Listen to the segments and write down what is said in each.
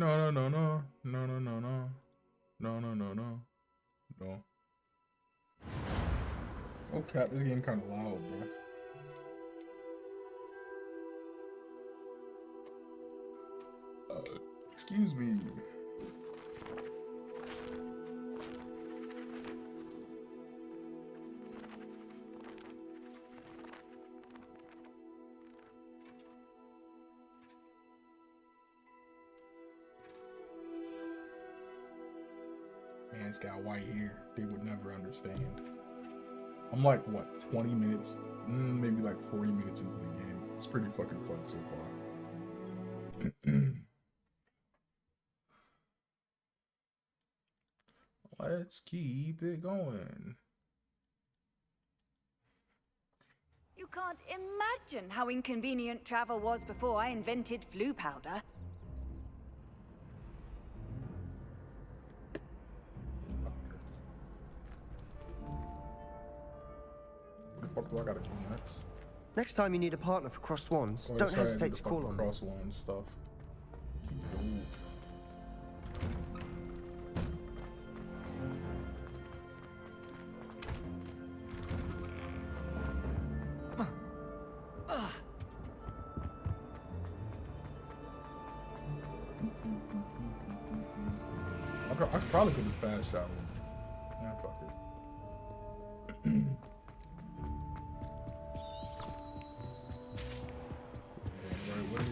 No, no, no, no, no, no, no, no, no, no, no, no. Oh, cat, this game kind of loud, bro. Excuse me. Man's got white hair. They would never understand. I'm like, what, 20 minutes? Maybe like 40 minutes into the game. It's pretty fucking fun so far. Let's keep it going. You can't imagine how inconvenient travel was before I invented flu powder. What the fuck do I gotta do next? Next time you need a partner for Cross Swans, don't hesitate to call on me. Cross Swans stuff. I probably could have fast traveled. Nah, fuck it. Right way.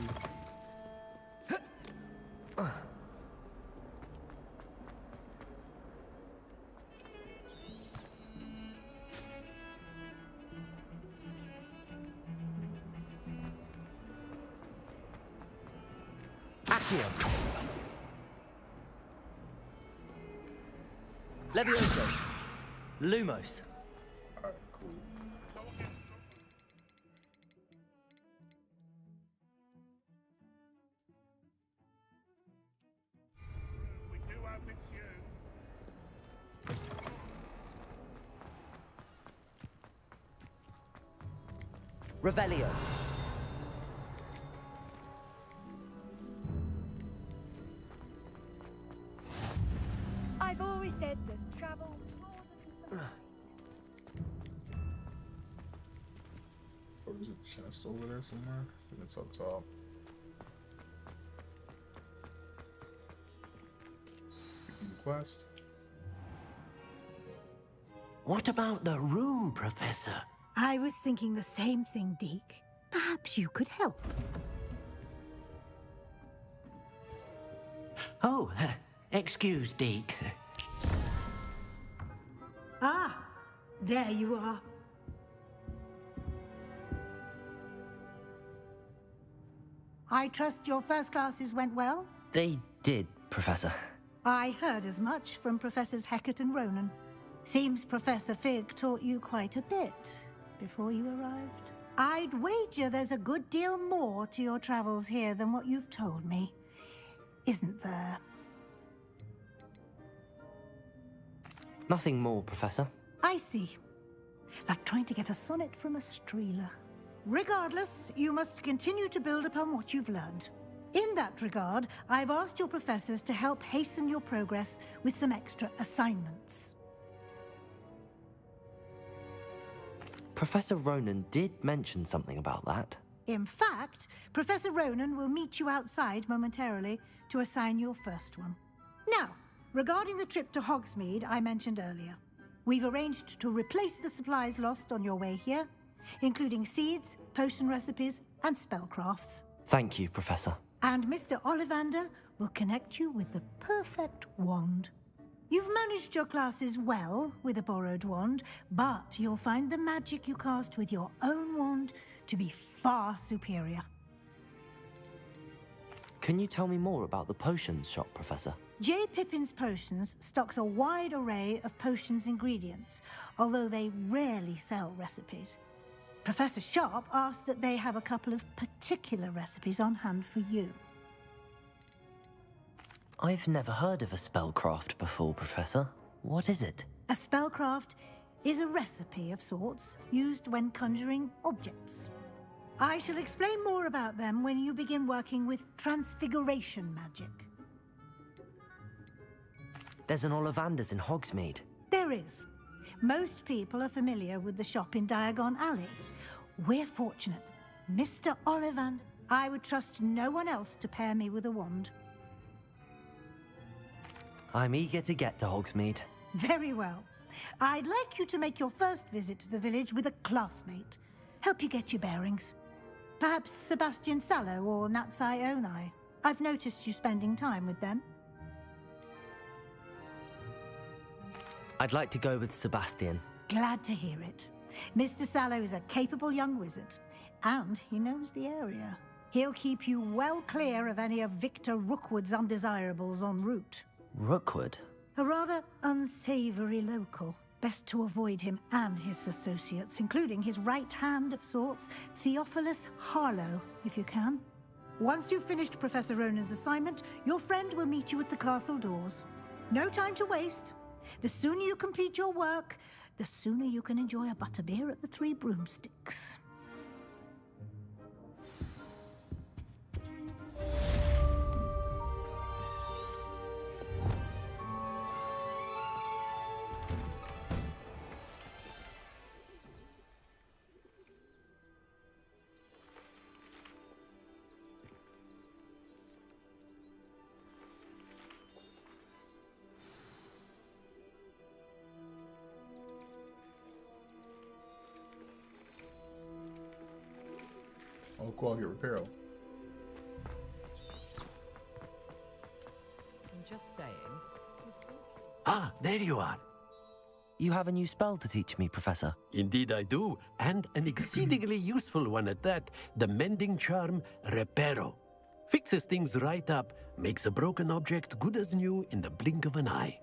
Accio. Levioso. Lumos. Alright, cool. We do hope it's you. Revelio. I've always said that travel more Oh, there's a chest over there somewhere. I think it's up top. Quest. What about the room, Professor? I was thinking the same thing, Deke. Perhaps you could help. Oh, excuse, Deke. Ah, there you are. I trust your first classes went well? They did, Professor. I heard as much from Professors Hecat and Ronan. Seems Professor Fig taught you quite a bit before you arrived. I'd wager there's a good deal more to your travels here than what you've told me. Isn't there? Nothing more, Professor. I see. Like trying to get a sonnet from a streeler. Regardless, you must continue to build upon what you've learned. In that regard, I've asked your professors to help hasten your progress with some extra assignments. Professor Ronan did mention something about that. In fact, Professor Ronan will meet you outside momentarily to assign your first one. Now, regarding the trip to Hogsmeade I mentioned earlier, we've arranged to replace the supplies lost on your way here, including seeds, potion recipes, and spellcrafts. Thank you, Professor. And Mr. Ollivander will connect you with the perfect wand. You've managed your classes well with a borrowed wand, but you'll find the magic you cast with your own wand to be far superior. Can you tell me more about the potions shop, Professor? J. Pippin's Potions stocks a wide array of potions ingredients, although they rarely sell recipes. Professor Sharp asked that they have a couple of particular recipes on hand for you. I've never heard of a spellcraft before, Professor. What is it? A spellcraft is a recipe of sorts used when conjuring objects. I shall explain more about them when you begin working with transfiguration magic. There's an Ollivander's in Hogsmeade. There is. Most people are familiar with the shop in Diagon Alley. We're fortunate. Mr. Ollivander. I would trust no one else to pair me with a wand. I'm eager to get to Hogsmeade. Very well. I'd like you to make your first visit to the village with a classmate. Help you get your bearings. Perhaps Sebastian Sallow or Natsai Onai. I've noticed you spending time with them. I'd like to go with Sebastian. Glad to hear it. Mr. Sallow is a capable young wizard, and he knows the area. He'll keep you well clear of any of Victor Rookwood's undesirables en route. Rookwood? A rather unsavory local. Best to avoid him and his associates, including his right hand of sorts, Theophilus Harlow, if you can. Once you've finished Professor Ronan's assignment, your friend will meet you at the castle doors. No time to waste. The sooner you complete your work, the sooner you can enjoy a butterbeer at the Three Broomsticks. Oh, quality repair. I'm just saying. Ah, there you are. You have a new spell to teach me, Professor. Indeed I do, and an exceedingly useful one at that. The mending charm, Reparo. Fixes things right up, makes a broken object good as new in the blink of an eye.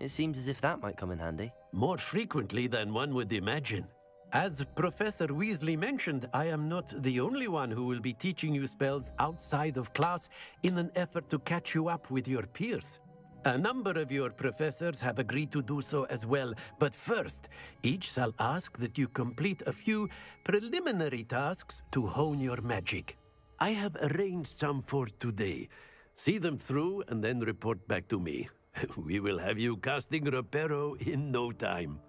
It seems as if that might come in handy. More frequently than one would imagine. As Professor Weasley mentioned, I am not the only one who will be teaching you spells outside of class in an effort to catch you up with your peers. A number of your professors have agreed to do so as well, but first, each shall ask that you complete a few preliminary tasks to hone your magic. I have arranged some for today. See them through and then report back to me. We will have you casting Reparo in no time.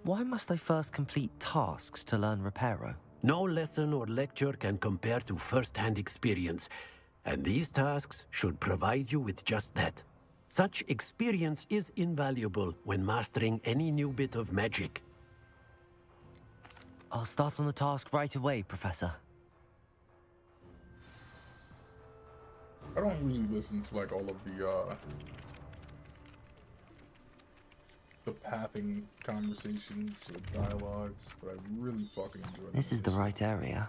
Why must I first complete tasks to learn Reparo? No lesson or lecture can compare to first-hand experience, and these tasks should provide you with just that. Such experience is invaluable when mastering any new bit of magic. I'll start on the task right away, Professor. I don't usually listen to like all of the pathing conversations or dialogues, but I really fucking enjoy This is the right area.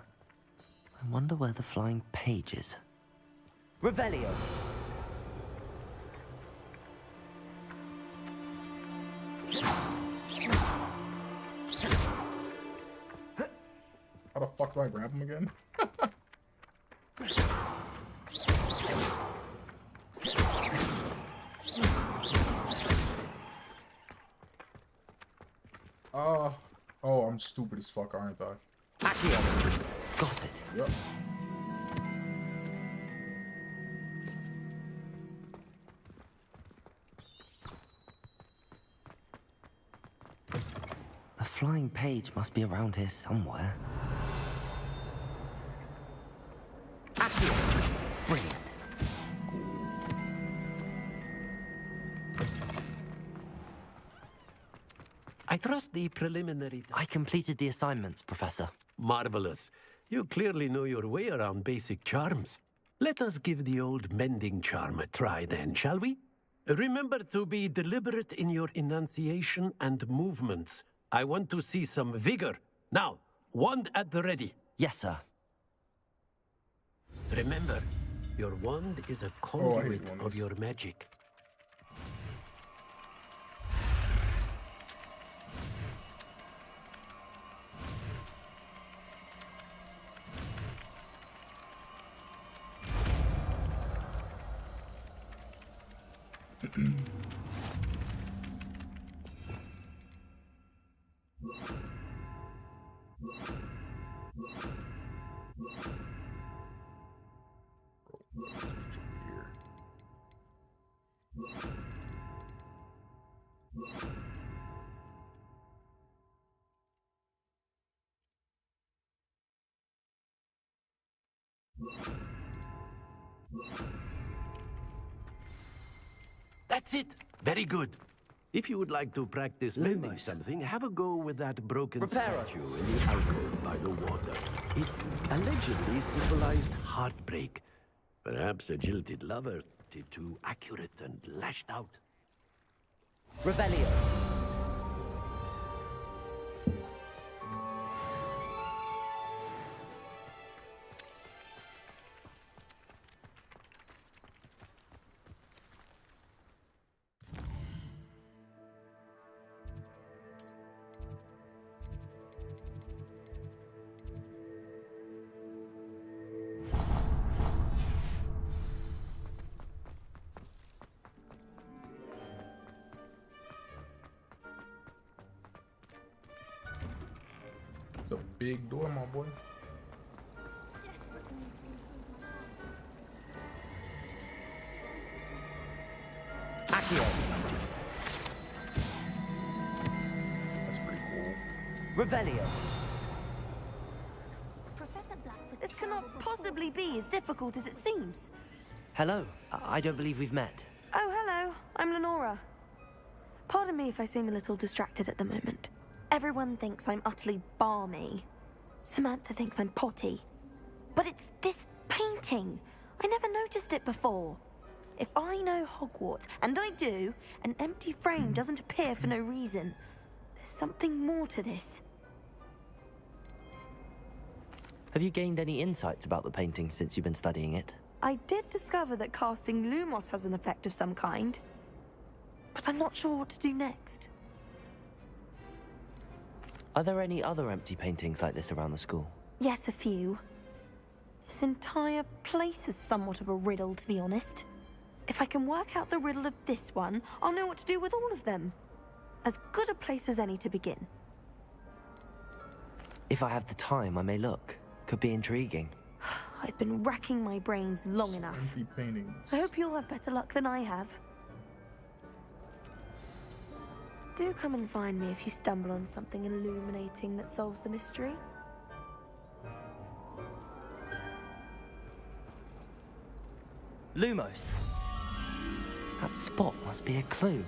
I wonder where the flying page is. Revelio! How the fuck do I grab him again? Oh, I'm stupid as fuck, aren't I? Accio! Got it. Yep. The flying page must be around here somewhere. Accio! Brilliant. I trust the preliminary... I completed the assignments, Professor. Marvelous. You clearly know your way around basic charms. Let us give the old mending charm a try then, shall we? Remember to be deliberate in your enunciation and movements. I want to see some vigor. Now, wand at the ready. Yes, sir. Remember, your wand is a conduit of your magic. That's it. Very good. If you would like to practice mending Lumos. something, have a go with that broken Reparo. statue in the alcove by the water. It allegedly symbolized heartbreak. Perhaps a jilted lover did too accurate and lashed out. Revelio. It's a big door, my boy. Accio. That's pretty cool. Revelio. This cannot possibly be as difficult as it seems. Hello. I don't believe we've met. Oh, hello. I'm Lenora. Pardon me if I seem a little distracted at the moment. Everyone thinks I'm utterly balmy. Samantha thinks I'm potty. But it's this painting. I never noticed it before. If I know Hogwarts, and I do, an empty frame doesn't appear for no reason. There's something more to this. Have you gained any insights about the painting since you've been studying it? I did discover that casting Lumos has an effect of some kind. But I'm not sure what to do next. Are there any other empty paintings like this around the school? Yes, a few. This entire place is somewhat of a riddle, to be honest. If I can work out the riddle of this one, I'll know what to do with all of them. As good a place as any to begin. If I have the time, I may look. Could be intriguing. I've been racking my brains long enough. Empty paintings. I hope you'll have better luck than I have. Do come and find me if you stumble on something illuminating that solves the mystery. Lumos. That spot must be a clue.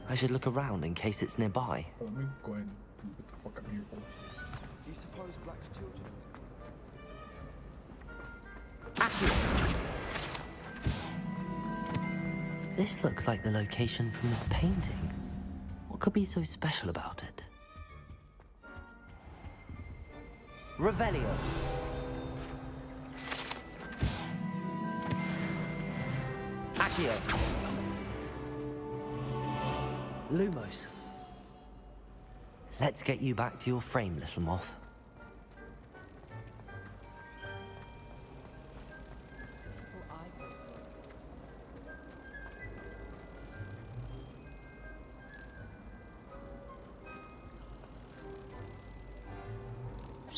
I should look around in case it's nearby. Oh, let me go ahead and do what the fuck I'm here for. Do you suppose Black's children? This looks like the location from the painting. What could be so special about it? Revelio. Accio. Lumos. Let's get you back to your frame, little moth.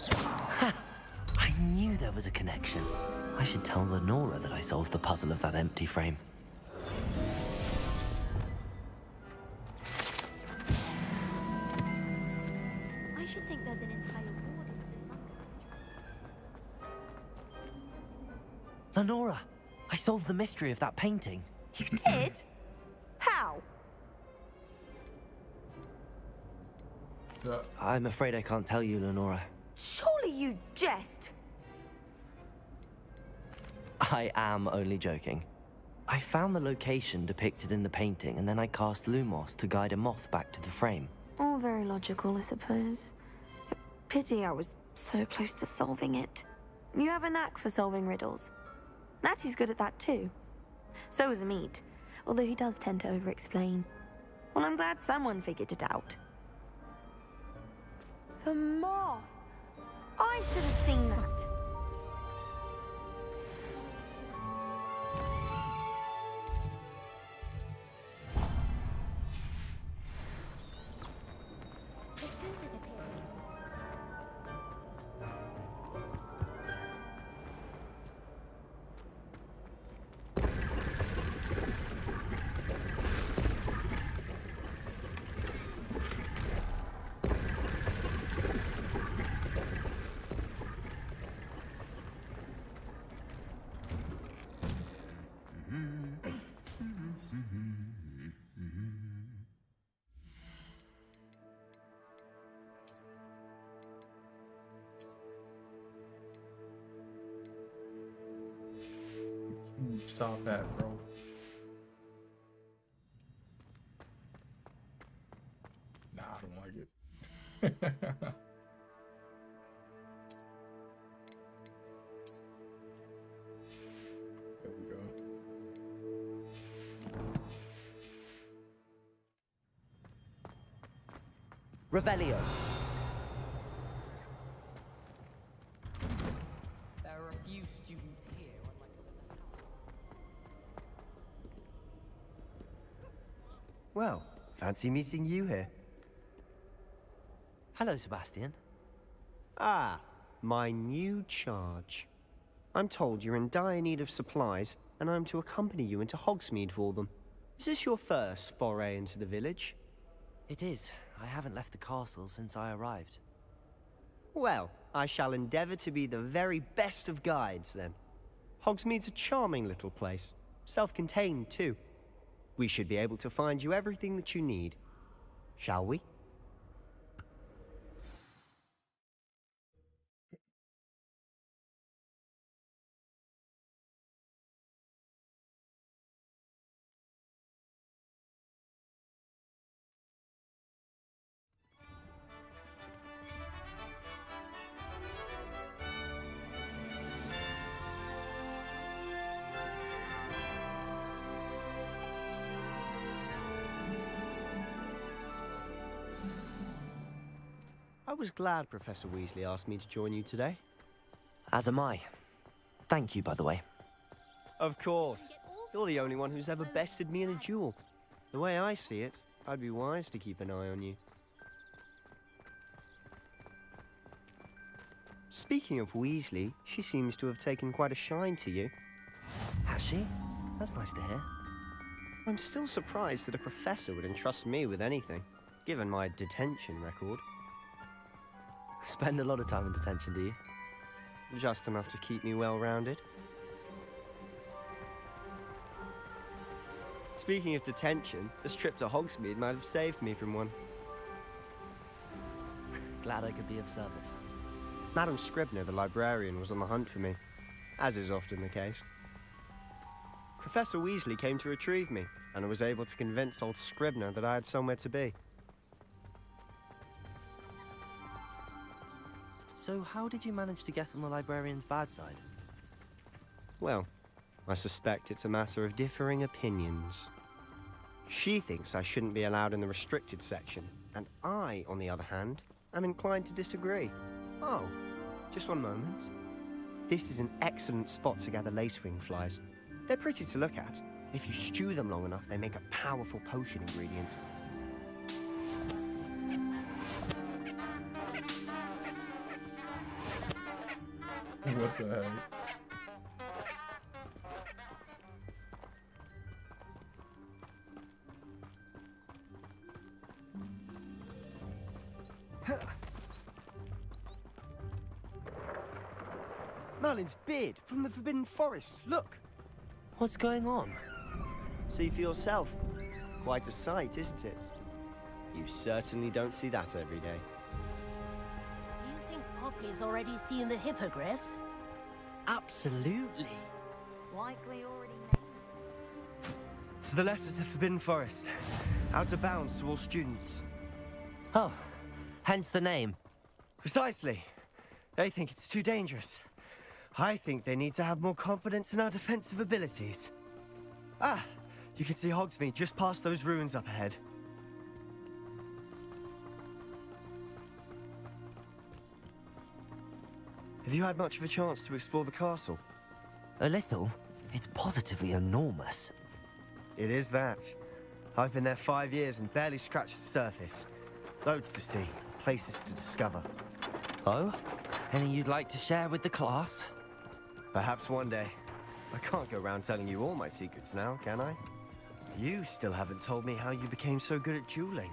Ha! I knew there was a connection. I should tell Lenora that I solved the puzzle of that empty frame. I should think there's an entire wardens in London. Lenora, I solved the mystery of that painting. You did? How? I'm afraid I can't tell you, Lenora. Surely you jest. I am only joking. I found the location depicted in the painting, and then I cast Lumos to guide a moth back to the frame. All very logical, I suppose. Pity I was so close to solving it. You have a knack for solving riddles. Natty's good at that too. So is Amit, although he does tend to over-explain. Well, I'm glad someone figured it out. The moth! I should have seen that. The food is appearing. top hat, bro. Nah, I don't like it. There we go. Revelio. There are a few students here who I'd like to send a help. Well, fancy meeting you here. Hello, Sebastian. Ah, my new charge. I'm told you're in dire need of supplies, and I'm to accompany you into Hogsmeade for them. Is this your first foray into the village? It is. I haven't left the castle since I arrived. Well, I shall endeavor to be the very best of guides, then. Hogsmeade's a charming little place. Self-contained, too. We should be able to find you everything that you need. Shall we? I was glad Professor Weasley asked me to join you today. As am I. Thank you, by the way. Of course. You're the only one who's ever bested me in a duel. The way I see it, I'd be wise to keep an eye on you. Speaking of Weasley, she seems to have taken quite a shine to you. Has she? That's nice to hear. I'm still surprised that a professor would entrust me with anything, given my detention record. Spend a lot of time in detention, do you? Just enough to keep me well-rounded. Speaking of detention, this trip to Hogsmeade might have saved me from one. Glad I could be of service. Madam Scribner, the librarian, was on the hunt for me, as is often the case. Professor Weasley came to retrieve me, and I was able to convince old Scribner that I had somewhere to be. So how did you manage to get on the librarian's bad side? Well, I suspect it's a matter of differing opinions. She thinks I shouldn't be allowed in the restricted section, and I, on the other hand, am inclined to disagree. Oh, just one moment. This is an excellent spot to gather lacewing flies. They're pretty to look at. If you stew them long enough, they make a powerful potion ingredient. What the heck? Merlin's beard from the Forbidden Forest, look! What's going on? See for yourself. Quite a sight, isn't it? You certainly don't see that every day. You think Poppy's already seen the hippogriffs? Absolutely. Likely already named. To the left is the Forbidden Forest. Out of bounds to all students. Oh, hence the name. Precisely. They think it's too dangerous. I think they need to have more confidence in our defensive abilities. Ah, you can see Hogsmeade just past those ruins up ahead. Have you had much of a chance to explore the castle? A little. It's positively enormous. It is that. I've been there 5 years and barely scratched the surface. Loads to see, places to discover. Oh? Any you'd like to share with the class? Perhaps one day. I can't go around telling you all my secrets now, can I? You still haven't told me how you became so good at dueling.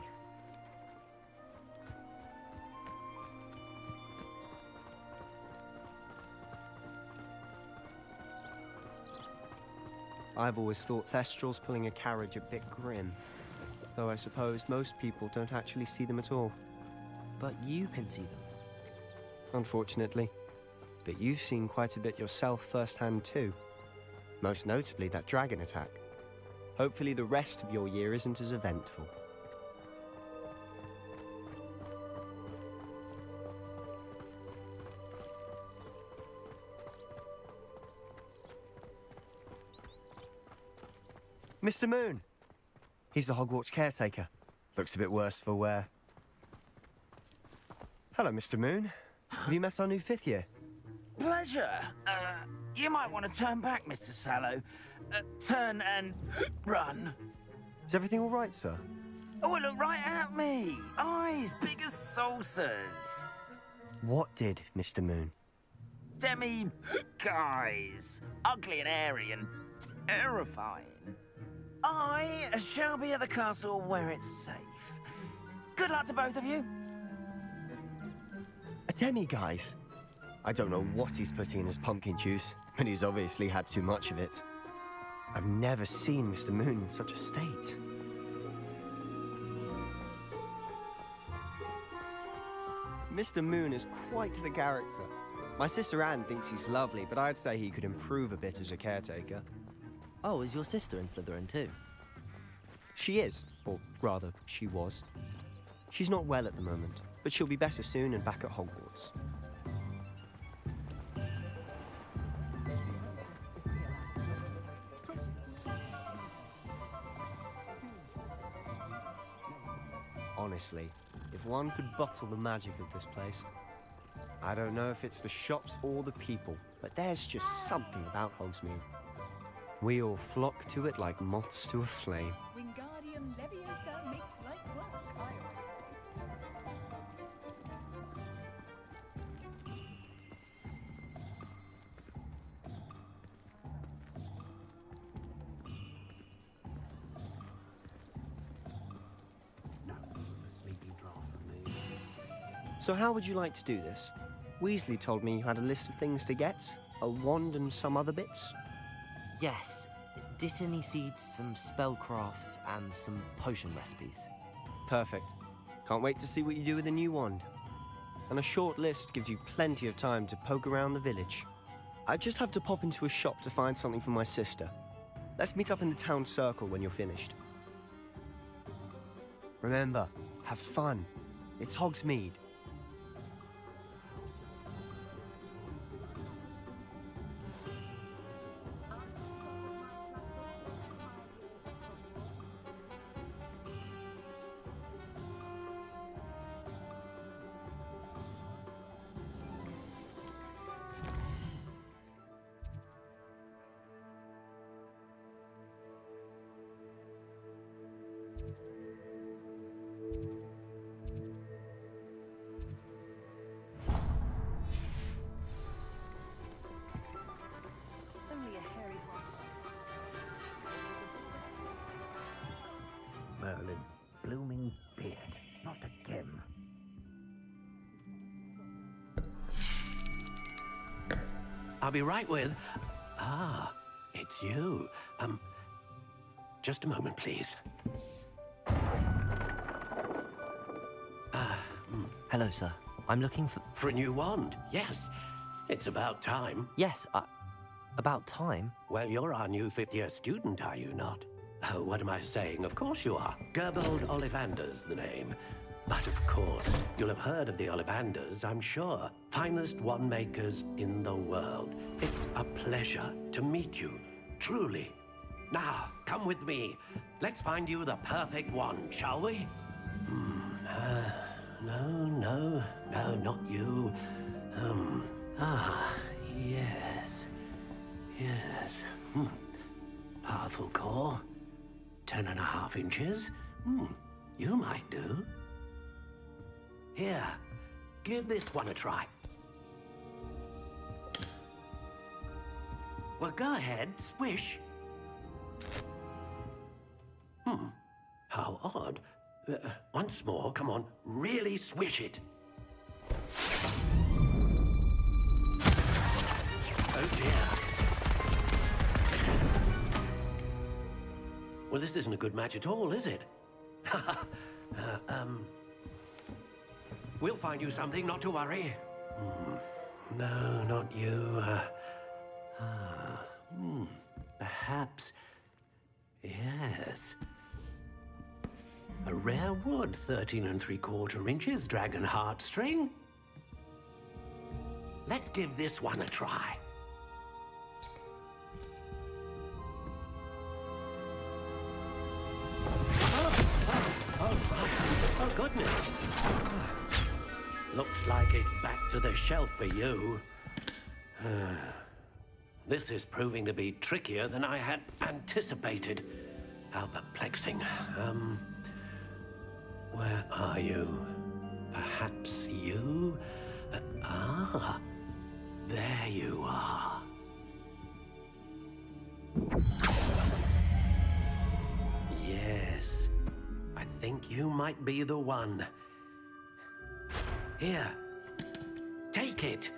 I've always thought Thestrals pulling a carriage a bit grim. Though I suppose most people don't actually see them at all. But you can see them. Unfortunately. But you've seen quite a bit yourself firsthand too. Most notably that dragon attack. Hopefully the rest of your year isn't as eventful. Mr. Moon! He's the Hogwarts caretaker. Looks a bit worse for wear. Hello, Mr. Moon. Have you met our new 5th year? Pleasure. You might want to turn back, Mr. Sallow. Turn and run. Is everything all right, sir? Oh, look right at me. Eyes big as saucers. What did, Mr. Moon? Guys. Ugly and airy and terrifying. I shall be at the castle where it's safe. Good luck to both of you. A demi-guise? I don't know what he's putting in his pumpkin juice, but he's obviously had too much of it. I've never seen Mr. Moon in such a state. Mr. Moon is quite the character. My sister Anne thinks he's lovely, but I'd say he could improve a bit as a caretaker. Oh, is your sister in Slytherin too? She is, or rather, she was. She's not well at the moment, but she'll be better soon and back at Hogwarts. Honestly, if one could bottle the magic of this place. I don't know if it's the shops or the people, but there's just something about Hogsmeade. We all flock to it like moths to a flame. Wingardium Leviosa makes light work. So how would you like to do this? Weasley told me you had a list of things to get, a wand and some other bits. Yes. Dittany seeds, some spellcrafts, and some potion recipes. Perfect. Can't wait to see what you do with the new wand. And a short list gives you plenty of time to poke around the village. I just have to pop into a shop to find something for my sister. Let's meet up in the town circle when you're finished. Remember, have fun. It's Hogsmeade. Only a hairy one. Merlin's blooming beard. Not again. I'll be right with... Ah, it's you. Just a moment, please. Hello, sir. I'm looking for... For a new wand, yes. It's about time. Yes, about time? Well, you're our new 5th-year student, are you not? Oh, what am I saying? Of course you are. Gerbold Ollivander's the name. But of course, you'll have heard of the Ollivanders, I'm sure. Finest wand makers in the world. It's a pleasure to meet you, truly. Now, come with me. Let's find you the perfect wand, shall we? No, not you. Yes. Powerful core. 10.5 inches. You might do. Here, give this one a try. Well, go ahead, swish. How odd. Once more, come on, really swish it. Oh dear. Well, this isn't a good match at all, is it? We'll find you something, not to worry. No, not you. perhaps. Yes. A rare wood, 13 3/4 inches, dragon heartstring. Let's give this one a try. Oh, goodness. Looks like it's back to the shelf for you. This is proving to be trickier than I had anticipated. How perplexing. Where are you? Perhaps you? There you are. Yes, I think you might be the one. Here, take it.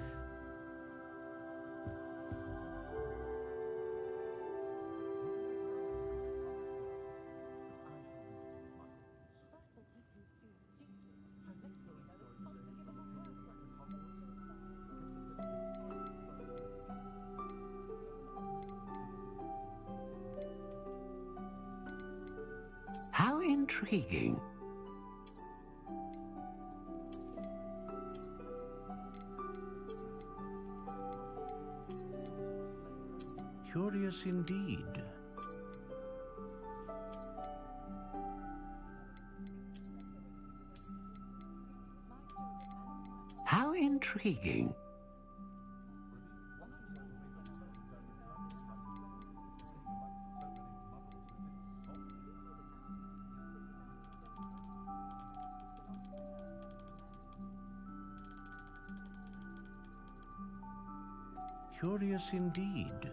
How intriguing. Curious indeed. How intriguing. Curious indeed.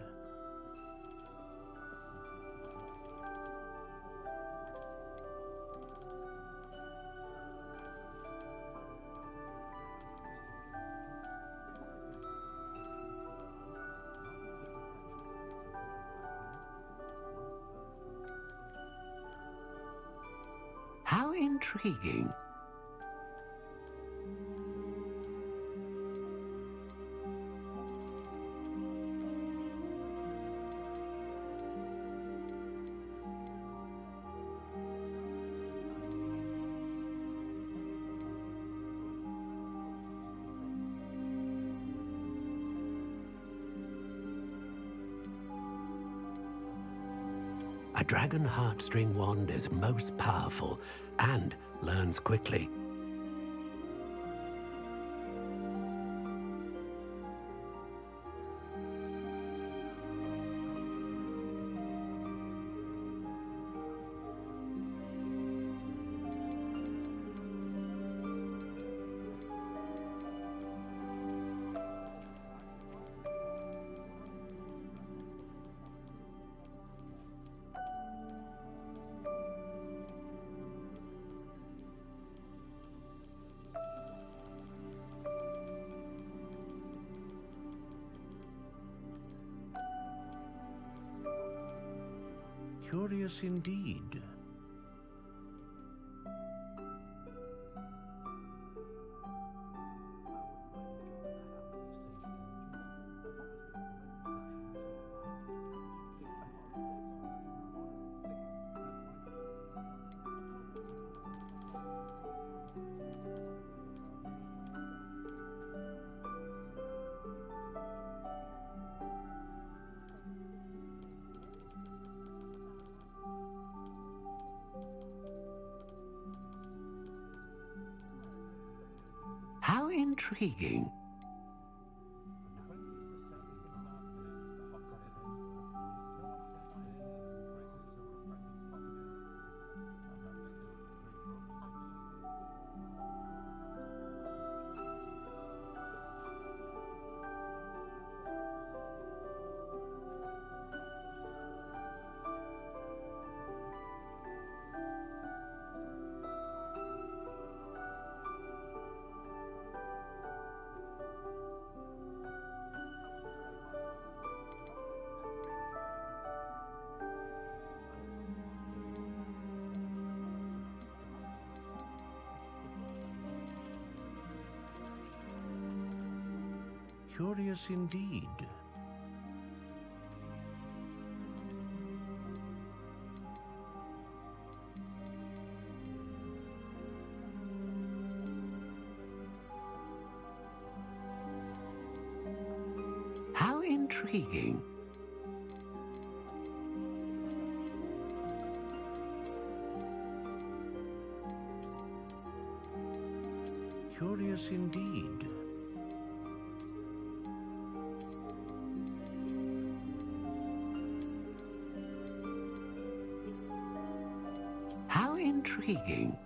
How intriguing. A dragon heartstring wand is most powerful and learns quickly. Curious indeed. How intriguing. Curious indeed. intriguing. Curious indeed. How intriguing.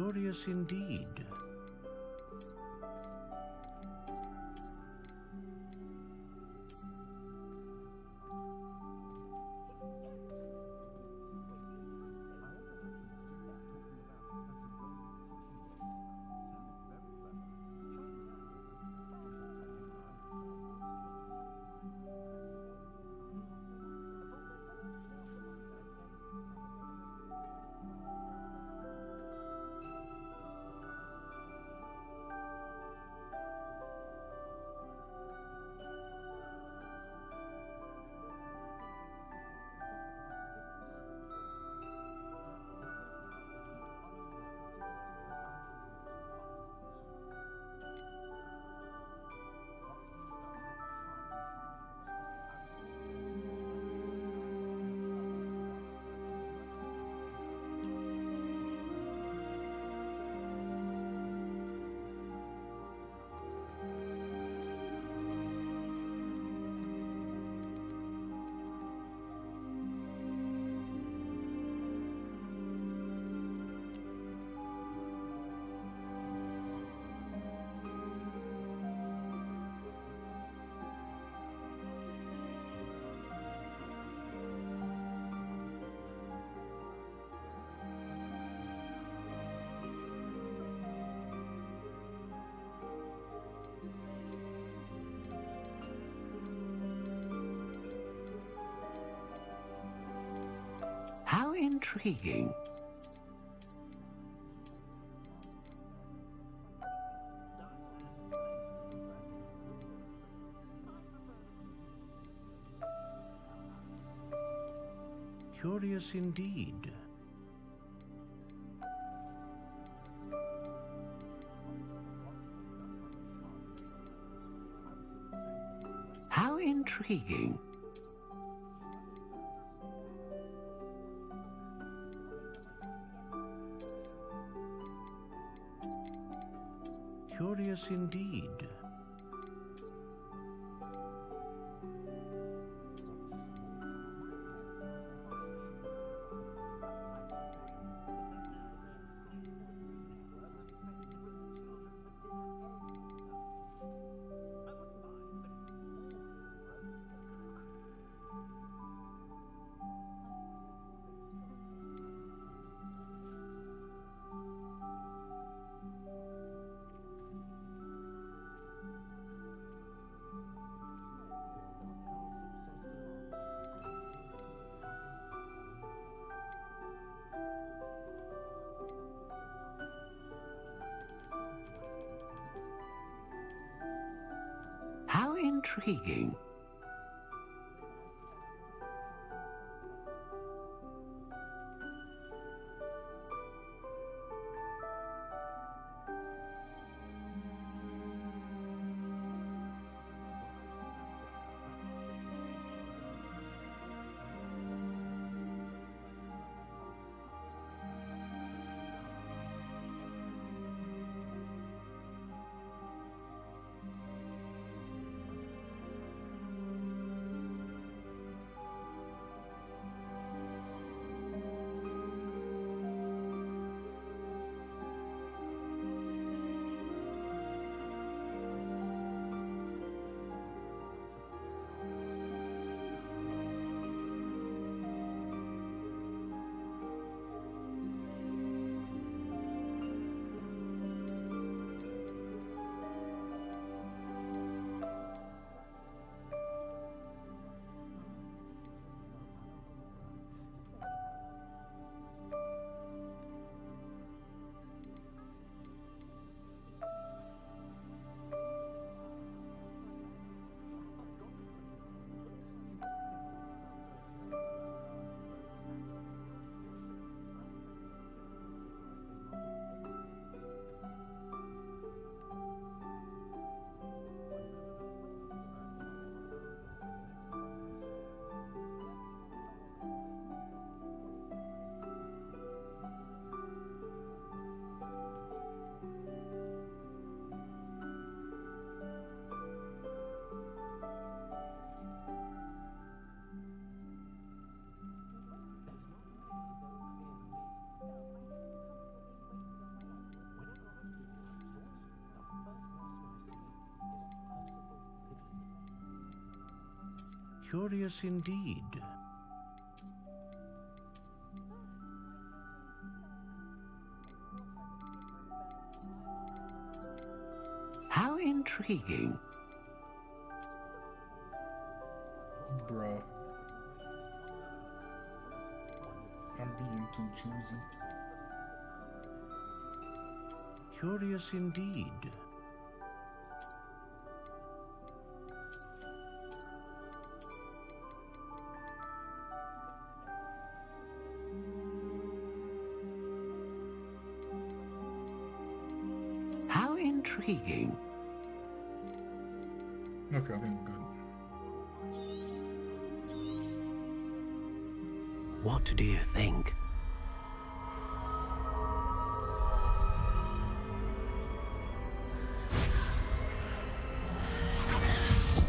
Curious indeed. How intriguing. Curious indeed. How intriguing. Curious indeed. How intriguing. Curious indeed. How intriguing. Bruh. I'm being too choosy. Curious indeed. How intriguing. Okay, I think good. What do you think?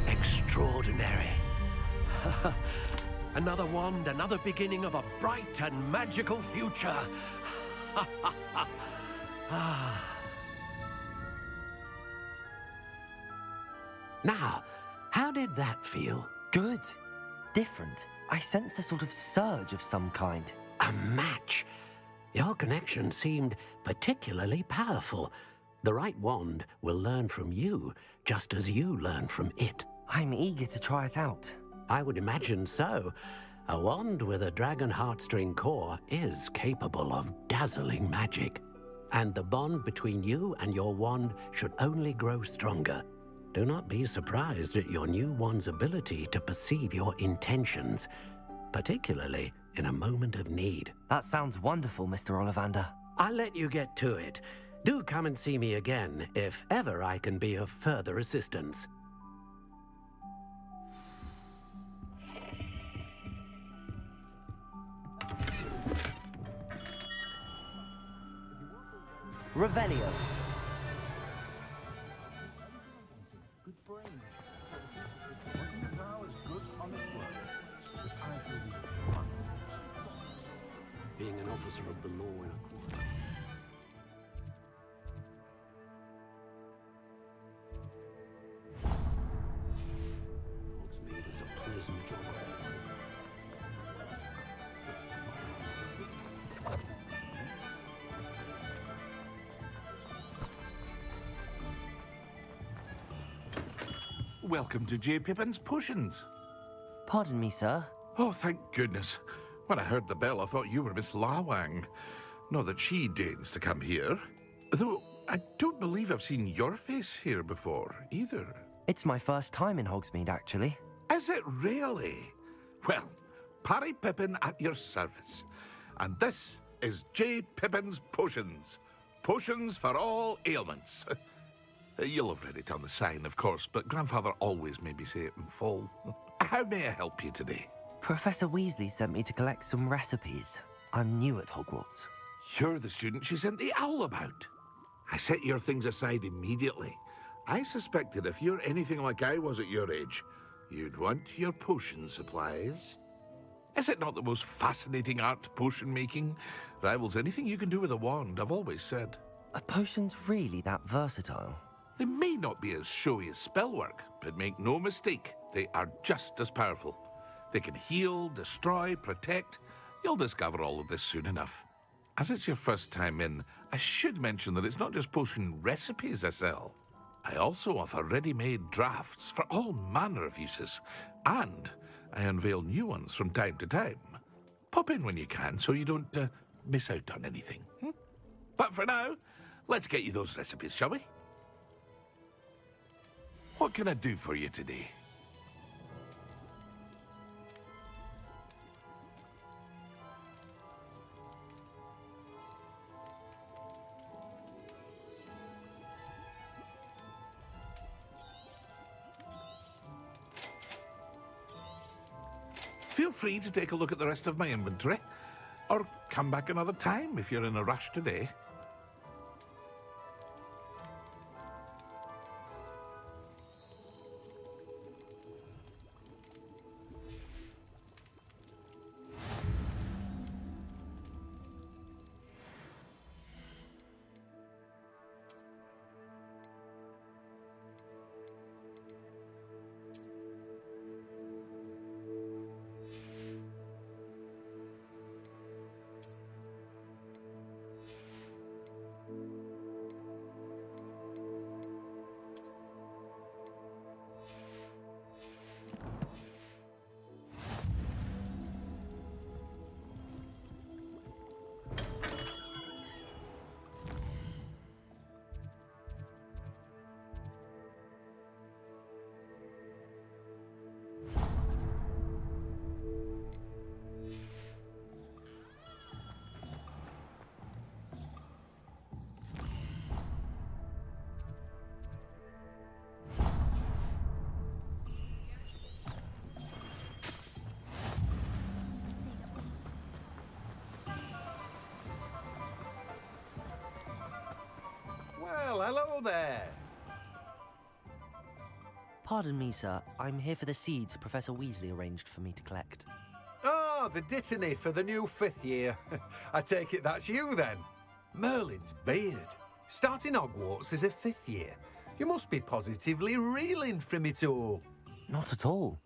Extraordinary. Another wand, another beginning of a bright and magical future. Now, how did that feel? Good. Different. I sensed a sort of surge of some kind. A match. Your connection seemed particularly powerful. The right wand will learn from you, just as you learn from it. I'm eager to try it out. I would imagine so. A wand with a dragon heartstring core is capable of dazzling magic. And the bond between you and your wand should only grow stronger. Do not be surprised at your new wand's ability to perceive your intentions, particularly in a moment of need. That sounds wonderful, Mr. Ollivander. I'll let you get to it. Do come and see me again if ever I can be of further assistance. Revelio. Being an officer of the law in a court. Hogsmeade is a pleasant job. Welcome to J. Pippin's Potions. Pardon me, sir. Oh, thank goodness. When I heard the bell, I thought you were Miss Lawang. Not that she deigns to come here. Though I don't believe I've seen your face here before, either. It's my first time in Hogsmeade, actually. Is it really? Well, Parry Pippin at your service. And this is J. Pippin's Potions. Potions for all ailments. You'll have read it on the sign, of course, but Grandfather always made me say it in full. How may I help you today? Professor Weasley sent me to collect some recipes. I'm new at Hogwarts. You're the student she sent the owl about. I set your things aside immediately. I suspected if you're anything like I was at your age, you'd want your potion supplies. Is it not the most fascinating art, potion making? Rivals anything you can do with a wand, I've always said. Are potions really that versatile? They may not be as showy as spellwork, but make no mistake, they are just as powerful. They can heal, destroy, protect. You'll discover all of this soon enough. As it's your first time in, I should mention that it's not just potion recipes I sell. I also offer ready-made drafts for all manner of uses, and I unveil new ones from time to time. Pop in when you can so you don't miss out on anything. But for now, let's get you those recipes, shall we? What can I do for you today? Feel free to take a look at the rest of my inventory, or come back another time if you're in a rush today. Hello there! Pardon me, sir. I'm here for the seeds Professor Weasley arranged for me to collect. Oh, the dittany for the new 5th year. I take it that's you, then. Merlin's beard. Starting Hogwarts as a 5th year. You must be positively reeling from it all. Not at all.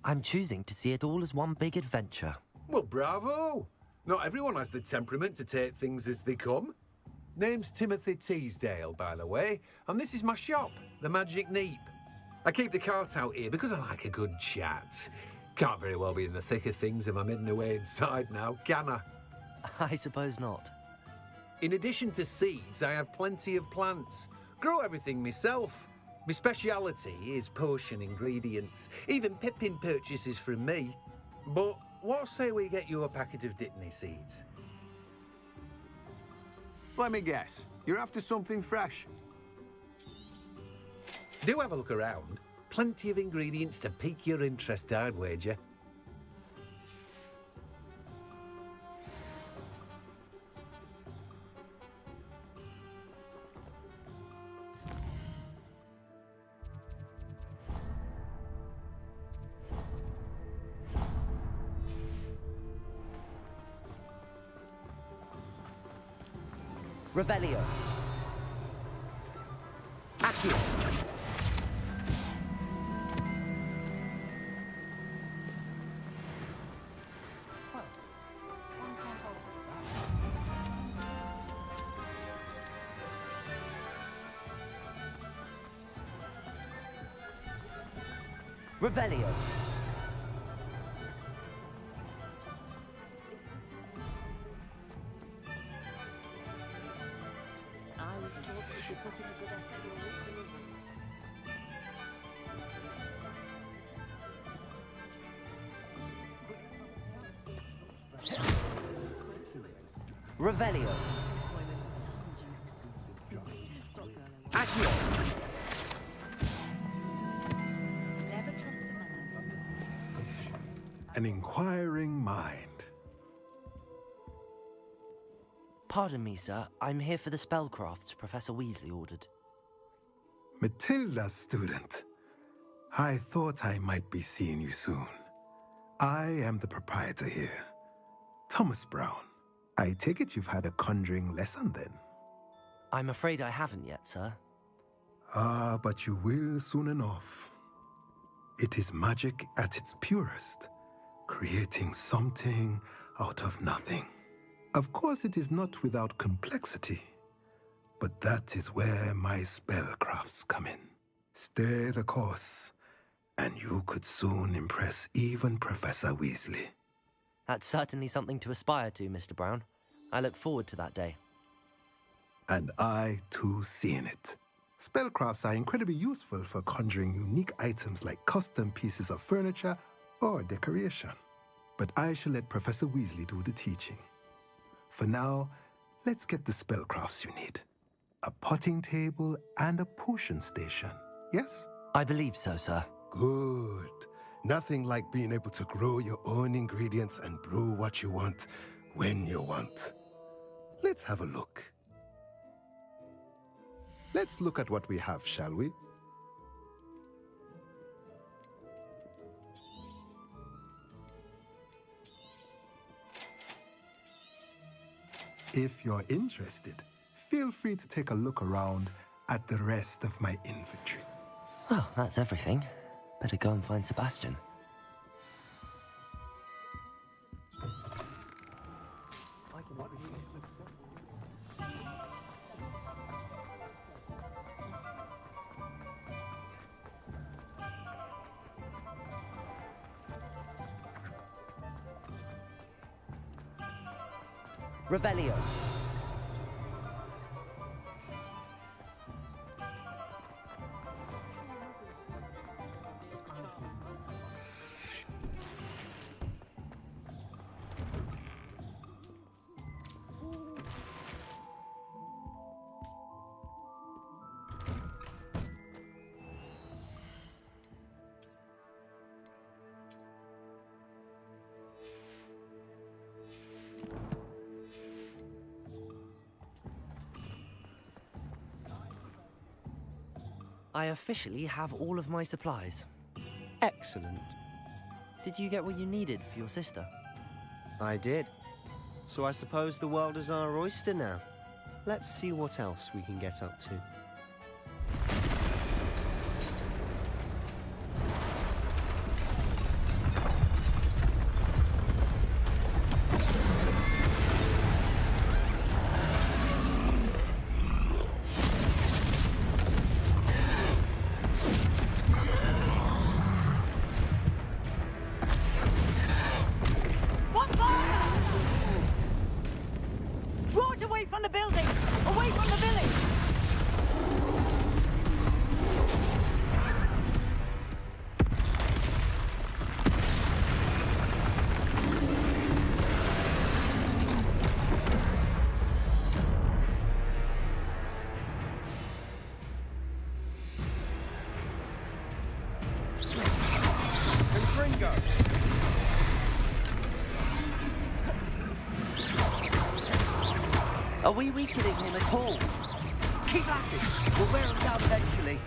I'm choosing to see it all as one big adventure. Well, bravo! Not everyone has the temperament to take things as they come. Name's Timothy Teasdale, by the way, and this is my shop, the Magic Neep. I keep the cart out here because I like a good chat. Can't very well be in the thick of things if I'm hidden away inside now, can I? I suppose not. In addition to seeds, I have plenty of plants. Grow everything myself. My speciality is potion ingredients. Even Pippin purchases from me. But what say we get you a packet of Dittany seeds? Let me guess. You're after something fresh. Do have a look around. Plenty of ingredients to pique your interest, I'd wager. Revelio. Accio. Revelio. I was told to be put in a good effort. Revelio. Accio. Never trust a man. An inquiring mind. Pardon me, sir. I'm here for the spellcrafts Professor Weasley ordered. Matilda's student. I thought I might be seeing you soon. I am the proprietor here, Thomas Brown. I take it you've had a conjuring lesson then? I'm afraid I haven't yet, sir. Ah, but you will soon enough. It is magic at its purest, creating something out of nothing. Of course, it is not without complexity, but that is where my spellcrafts come in. Stay the course, and you could soon impress even Professor Weasley. That's certainly something to aspire to, Mr. Brown. I look forward to that day. And I, too, seeing it. Spellcrafts are incredibly useful for conjuring unique items like custom pieces of furniture or decoration. But I shall let Professor Weasley do the teaching. For now, let's get the spellcrafts you need. A potting table and a potion station, yes? I believe so, sir. Good. Nothing like being able to grow your own ingredients and brew what you want when you want. Let's have a look. Let's look at what we have, shall we? If you're interested, feel free to take a look around at the rest of my inventory. Well, that's everything. Better go and find Sebastian. Revelio. I officially have all of my supplies. Excellent. Did you get what you needed for your sister? I did. So I suppose the world is our oyster now. Let's see what else we can get up to. Draw it away from the building! Away from the village! Are we weakening him at all? Keep at it. We'll wear him down eventually.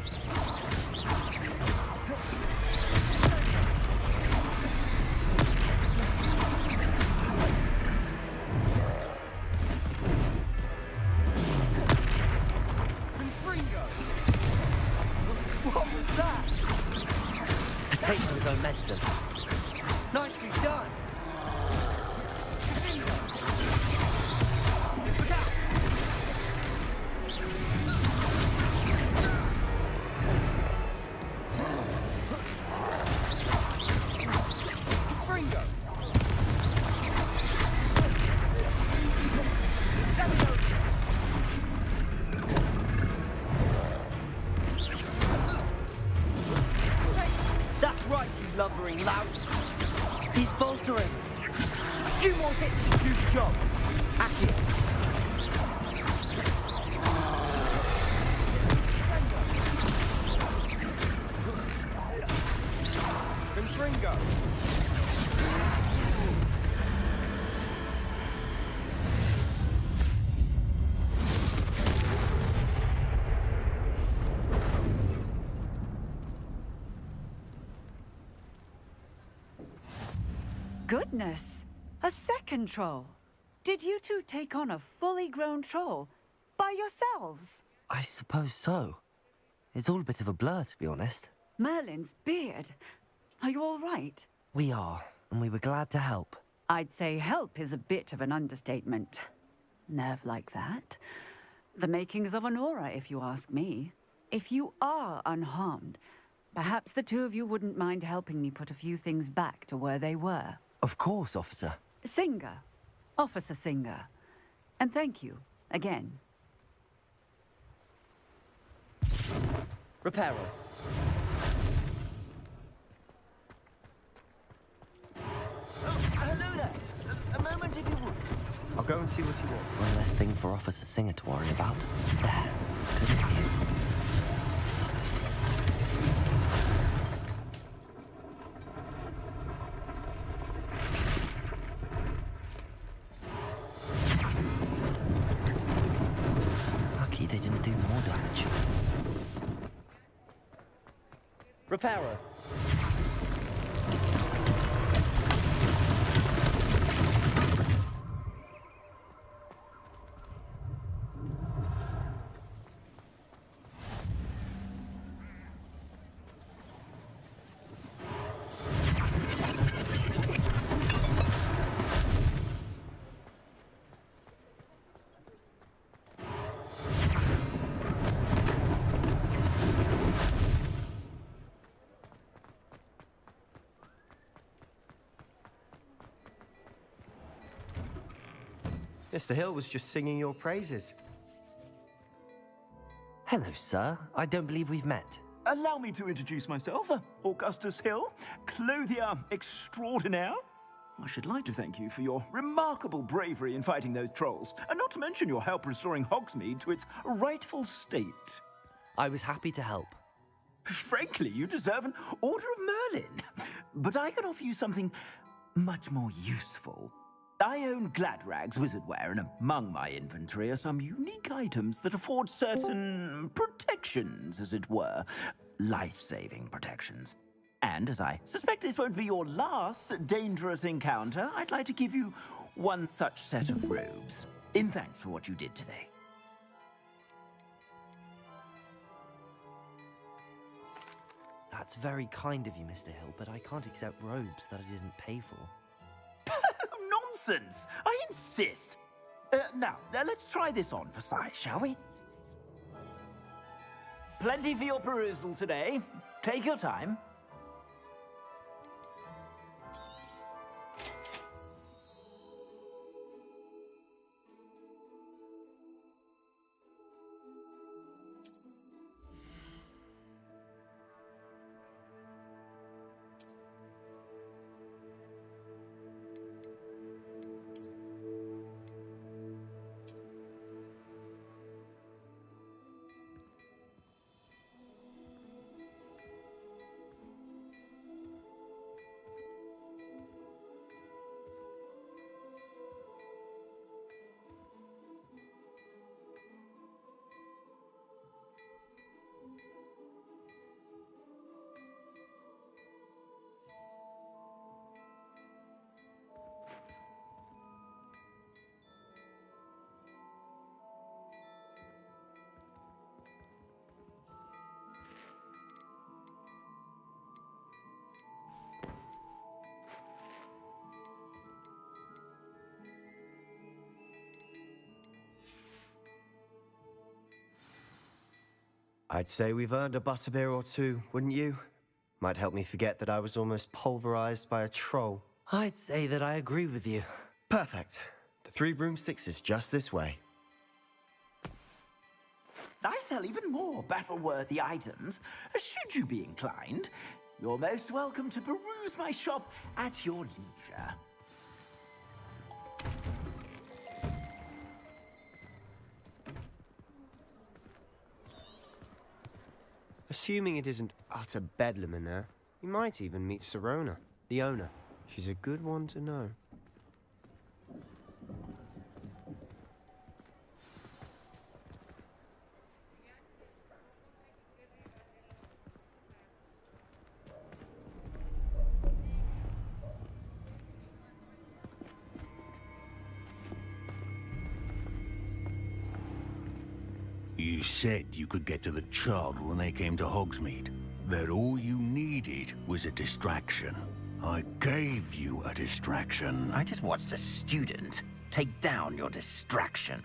What was that? A taste of his own medicine. Nicely done. That's right, you lumbering louts. He's faltering. A few more hits to do the job. Accio. Confringo. Goodness! A second troll! Did you two take on a fully grown troll? By yourselves? I suppose so. It's all a bit of a blur, to be honest. Merlin's beard. Are you all right? We are, and we were glad to help. I'd say help is a bit of an understatement. Nerve like that. The makings of an aura, if you ask me. If you are unharmed, perhaps the two of you wouldn't mind helping me put a few things back to where they were. Of course, officer. Singer. Officer Singer. And thank you, again. Reparo. Hello there. A moment if you would. I'll go and see what you want. One less thing for Officer Singer to worry about. There. Good as new. Lucky they didn't do more damage. Reparo. Mr. Hill was just singing your praises. Hello, sir. I don't believe we've met. Allow me to introduce myself, Augustus Hill, clothier extraordinaire. I should like to thank you for your remarkable bravery in fighting those trolls, and not to mention your help restoring Hogsmeade to its rightful state. I was happy to help. Frankly, you deserve an Order of Merlin. But I can offer you something much more useful. I own Gladrag's wizardware, and among my inventory are some unique items that afford certain protections, as it were. Life-saving protections. And as I suspect this won't be your last dangerous encounter, I'd like to give you one such set of robes, in thanks for what you did today. That's very kind of you, Mr. Hill, but I can't accept robes that I didn't pay for. Nonsense! I insist! Now, let's try this on for size, shall we? Plenty for your perusal today. Take your time. I'd say we've earned a butterbeer or two, wouldn't you? Might help me forget that I was almost pulverized by a troll. I'd say that I agree with you. Perfect. The 3 broomsticks is just this way. I sell even more battle-worthy items. Should you be inclined, you're most welcome to peruse my shop at your leisure. Assuming it isn't utter bedlam in there, you might even meet Sirona, the owner. She's a good one to know. You said you could get to the child when they came to Hogsmeade. That all you needed was a distraction. I gave you a distraction. I just watched a student take down your distraction.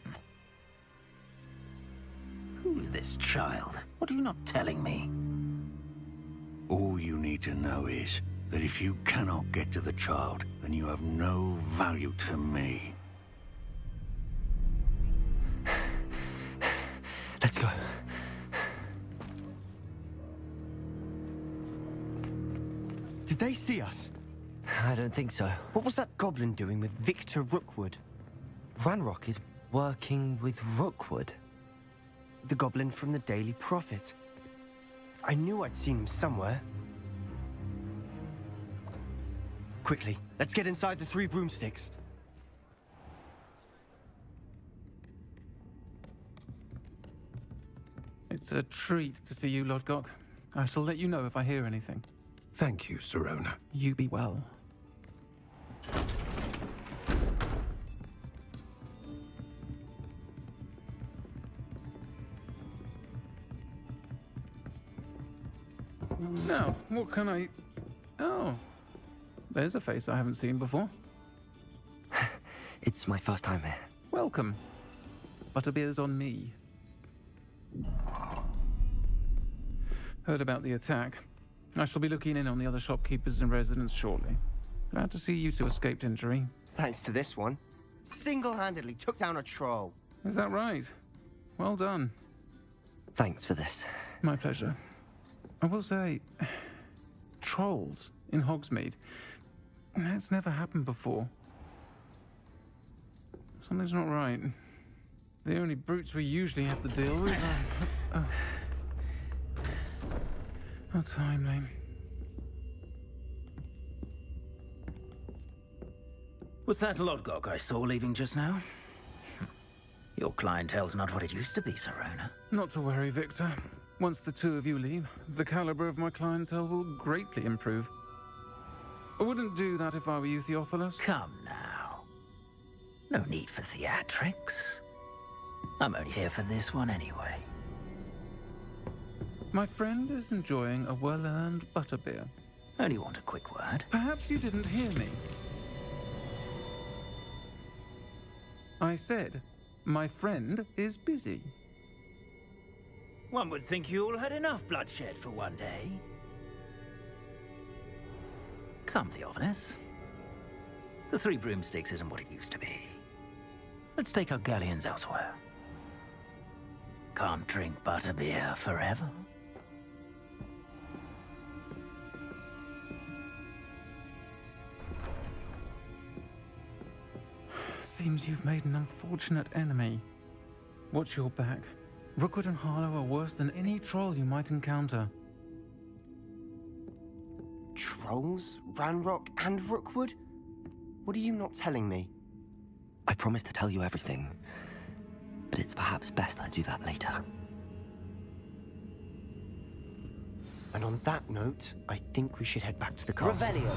Who's this child? What are you not telling me? All you need to know is that if you cannot get to the child, then you have no value to me. Let's go. Did they see us? I don't think so. What was that goblin doing with Victor Rookwood? Ranrock is working with Rookwood. The goblin from the Daily Prophet. I knew I'd seen him somewhere. Quickly, let's get inside the 3 broomsticks. It's a treat to see you, Lodgok. I shall let you know if I hear anything. Thank you, Sirona. You be well. Now, what can I... Oh, there's a face I haven't seen before. It's my first time here. Welcome. Butterbeer's on me. Heard about the attack. I shall be looking in on the other shopkeepers and residents shortly. Glad to see you two escaped injury. Thanks to this one. Single-handedly took down a troll. Is that right? Well done. Thanks for this. My pleasure. I will say, trolls in Hogsmeade. That's never happened before. Something's not right. The only brutes we usually have to deal with are... How timely. Was that Lodgok I saw leaving just now? Your clientele's not what it used to be, Sirona. Not to worry, Victor. Once the two of you leave, the caliber of my clientele will greatly improve. I wouldn't do that if I were you, Theophilus. Come now. No need for theatrics. I'm only here for this one anyway. My friend is enjoying a well-earned butterbeer. Only want a quick word. Perhaps you didn't hear me. I said, my friend is busy. One would think you all had enough bloodshed for one day. Come, Theophilus. The Three Broomsticks isn't what it used to be. Let's take our galleons elsewhere. Can't drink butterbeer forever. Seems you've made an unfortunate enemy. Watch your back. Rookwood and Harlow are worse than any troll you might encounter. Trolls? Ranrock and Rookwood? What are you not telling me? I promised to tell you everything, but it's perhaps best I do that later. And on that note, I think we should head back to the castle. Revelio.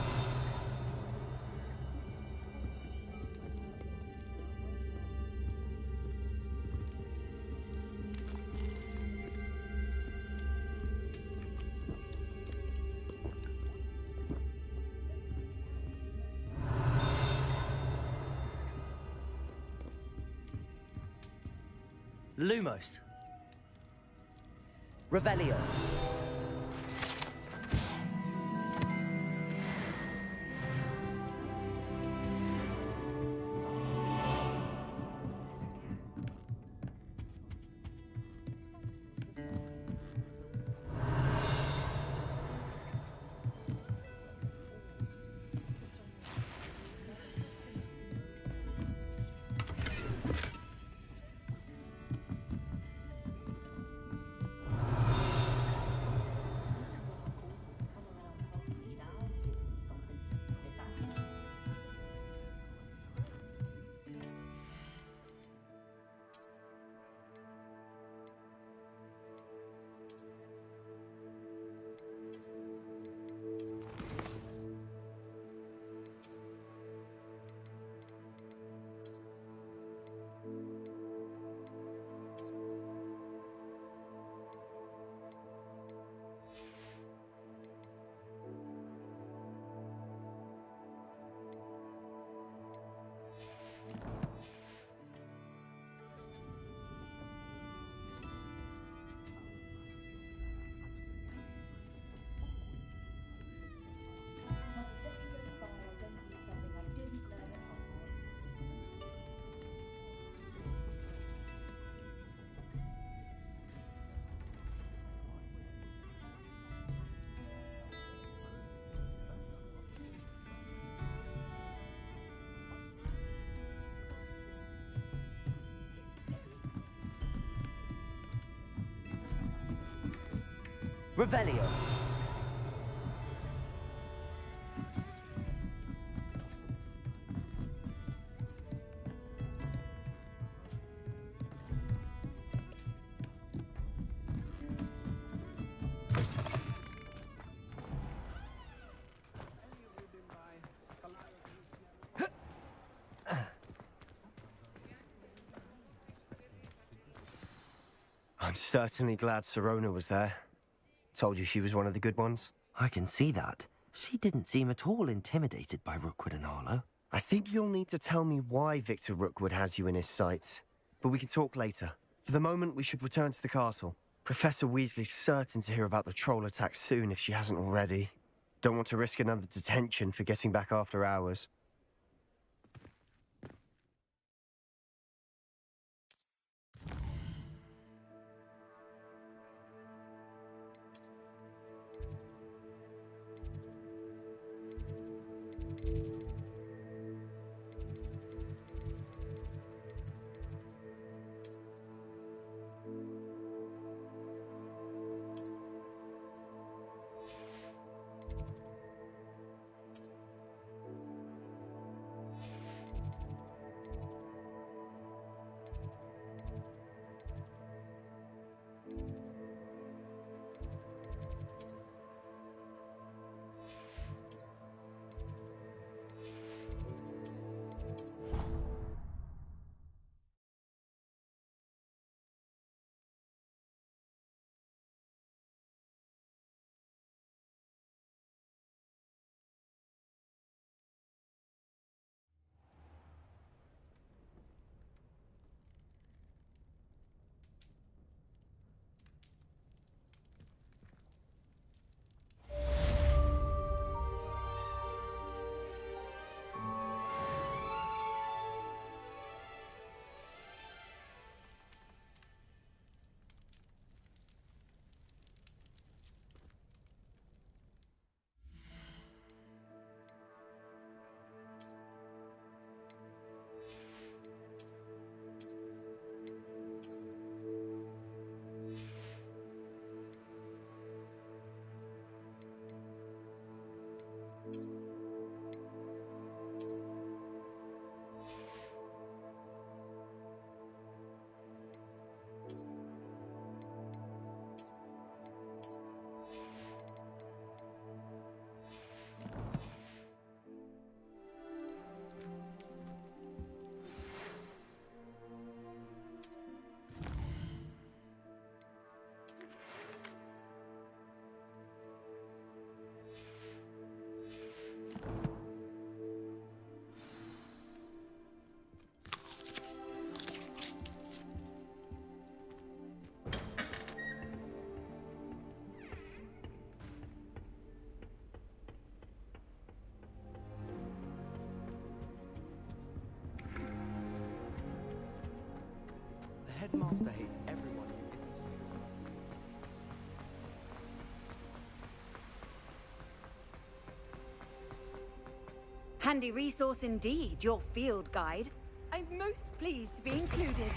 Lumos. Revelio. Revelio. I'm certainly glad Sirona was there. Told you she was one of the good ones. I can see that. She didn't seem at all intimidated by Rookwood and Harlow. I think you'll need to tell me why Victor Rookwood has you in his sights. But we can talk later. For the moment, we should return to the castle. Professor Weasley's certain to hear about the troll attack soon if she hasn't already. Don't want to risk another detention for getting back after hours. headmaster hates everyone who isn't. Handy resource indeed, your field guide. I'm most pleased to be included.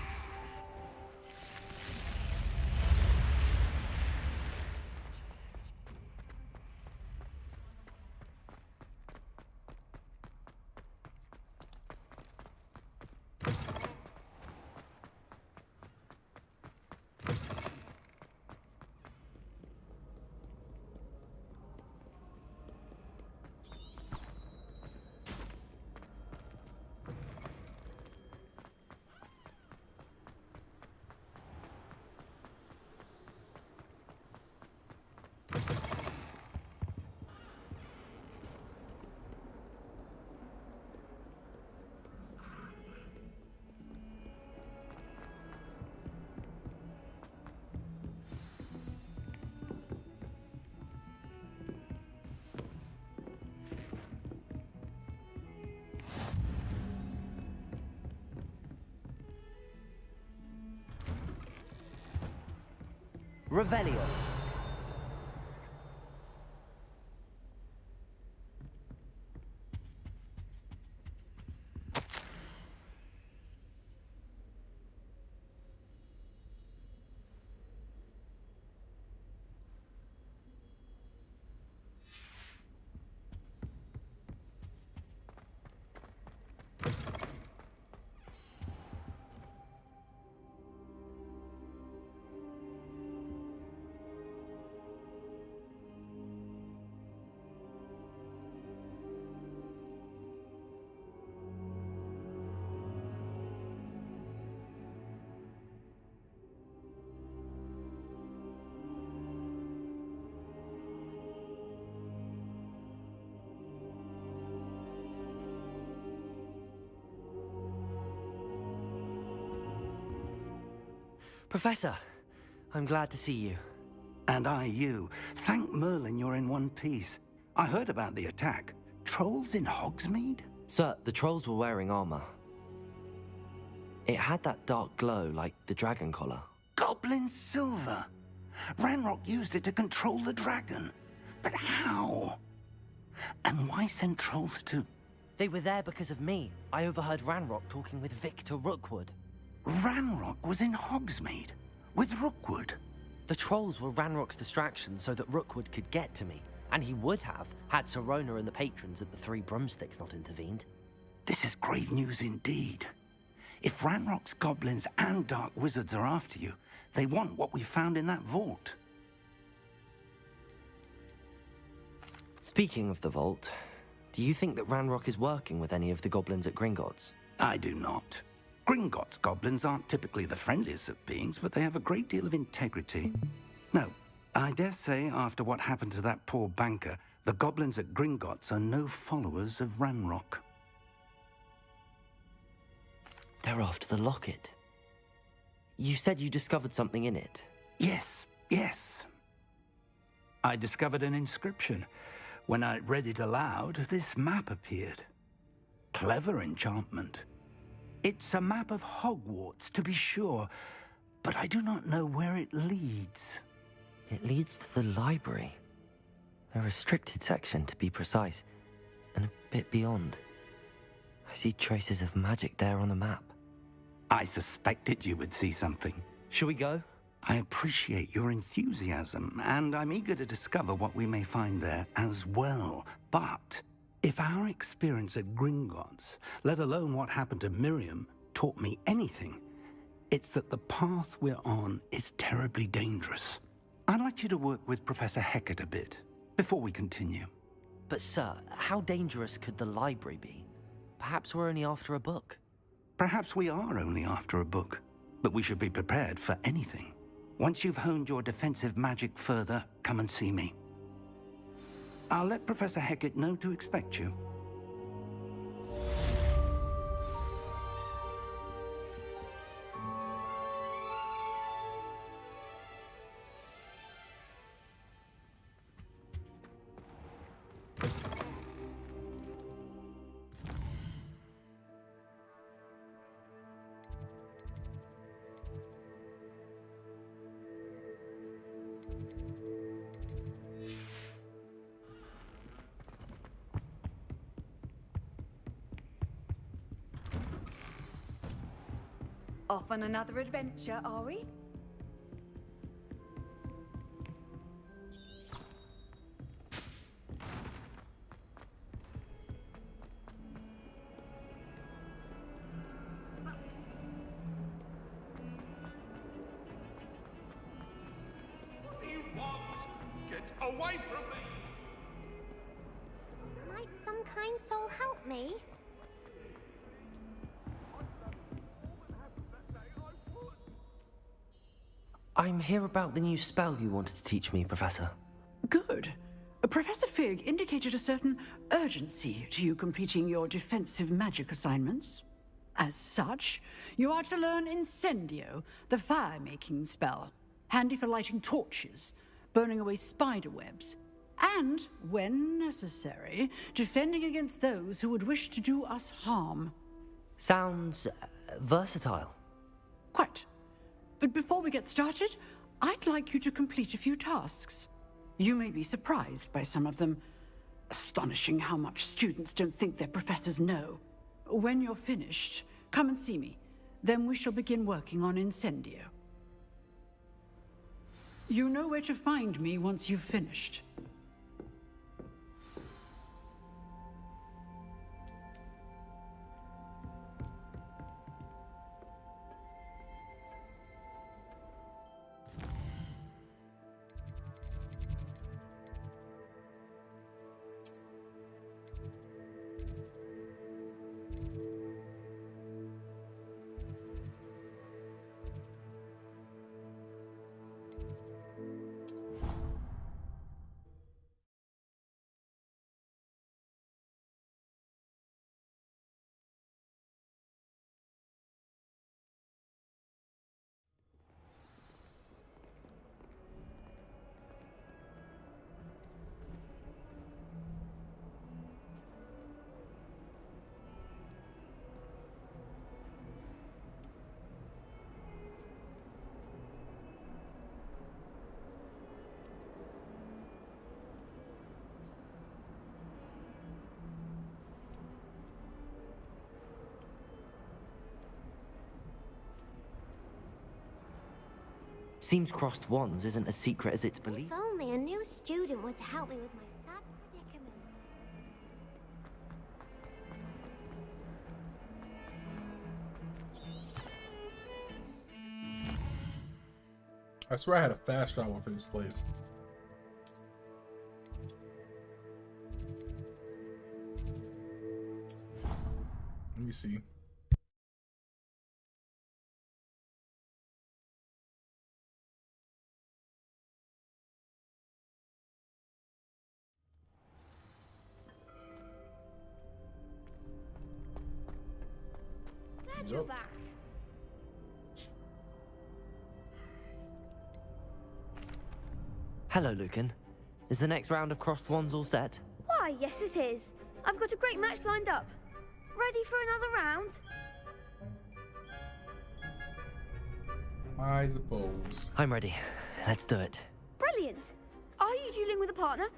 Revelio. Professor, I'm glad to see you. And I you. Thank Merlin you're in one piece. I heard about the attack. Trolls in Hogsmeade? Sir, the trolls were wearing armor. It had that dark glow like the dragon collar. Goblin silver. Ranrock used it to control the dragon. But how? And why send trolls to... They were there because of me. I overheard Ranrock talking with Victor Rookwood. Ranrock was in Hogsmeade with Rookwood. The trolls were Ranrock's distraction so that Rookwood could get to me. And he would have, had Sirona and the patrons at the Three Broomsticks not intervened. This is grave news indeed. If Ranrock's goblins and dark wizards are after you, they want what we found in that vault. Speaking of the vault, do you think that Ranrock is working with any of the goblins at Gringotts? I do not. Gringotts goblins aren't typically the friendliest of beings, but they have a great deal of integrity. No, I dare say after what happened to that poor banker, the goblins at Gringotts are no followers of Ranrock. They're after the locket. You said you discovered something in it. Yes, yes. I discovered an inscription. When I read it aloud, this map appeared. Clever enchantment. It's a map of Hogwarts, to be sure, but I do not know where it leads. It leads to the library. A restricted section, to be precise, and a bit beyond. I see traces of magic there on the map. I suspected you would see something. Shall we go? I appreciate your enthusiasm, and I'm eager to discover what we may find there as well. But if our experience at Gringotts, let alone what happened to Miriam, taught me anything, it's that the path we're on is terribly dangerous. I'd like you to work with Professor Hecat a bit before we continue. But sir, how dangerous could the library be? Perhaps we're only after a book. Perhaps we are only after a book, but we should be prepared for anything. Once you've honed your defensive magic further, come and see me. I'll let Professor Hecat know to expect you. Off on another adventure, are we? What do you want? Get away from me! Might some kind soul help me? I'm here about the new spell you wanted to teach me, Professor. Good. Professor Fig indicated a certain urgency to you completing your defensive magic assignments. As such, you are to learn Incendio, the fire-making spell, handy for lighting torches, burning away spider webs, and, when necessary, defending against those who would wish to do us harm. Sounds versatile. Quite. But before we get started, I'd like you to complete a few tasks. You may be surprised by some of them. Astonishing how much students don't think their professors know. When you're finished, come and see me. Then we shall begin working on Incendio. You know where to find me once you've finished. Seems crossed wands isn't as secret as it's believed. If only a new student were to help me with my sad predicament. I swear I had a fast travel for this place. Let me see. Glad you're back. Hello, Lucan. Is the next round of crossed wands all set? Why, yes it is. I've got a great match lined up. Ready for another round? I suppose. I'm ready. Let's do it. Brilliant. Are you dueling with a partner?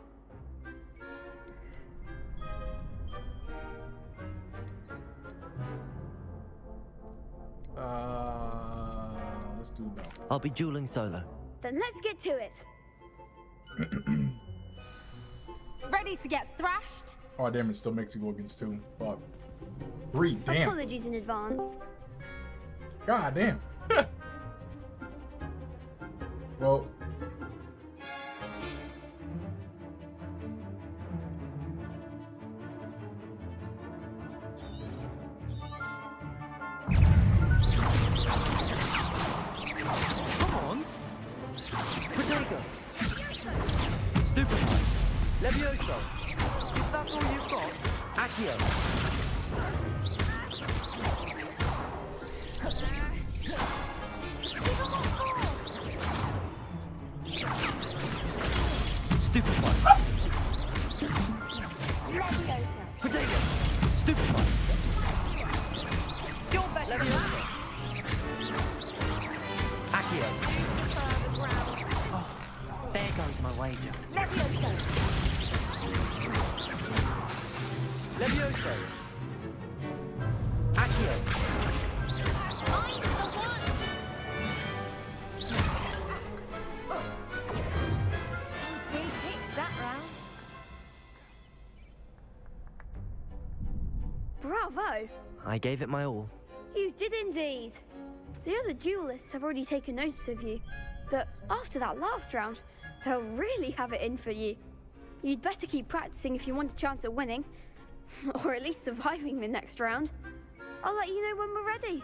Let's do no. I'll be dueling solo. Then let's get to it. Ready to get thrashed? Oh damn, it still makes you go against two. Fuck. 3, damn. Apologies in advance. God damn. Well. Come on. Protego. Stupefy. Levioso. Is that all you've got? Accio. Stupefy. Leviosa. Protego. Stupefy. You're better than that. Accio. There goes my wager. Levioso! Levioso! Accio! I'm the one! Some big hits that round. Bravo! I gave it my all. You did indeed. The other duelists have already taken notice of you, but after that last round, they'll really have it in for you. You'd better keep practicing if you want a chance at winning, or at least surviving the next round. I'll let you know when we're ready.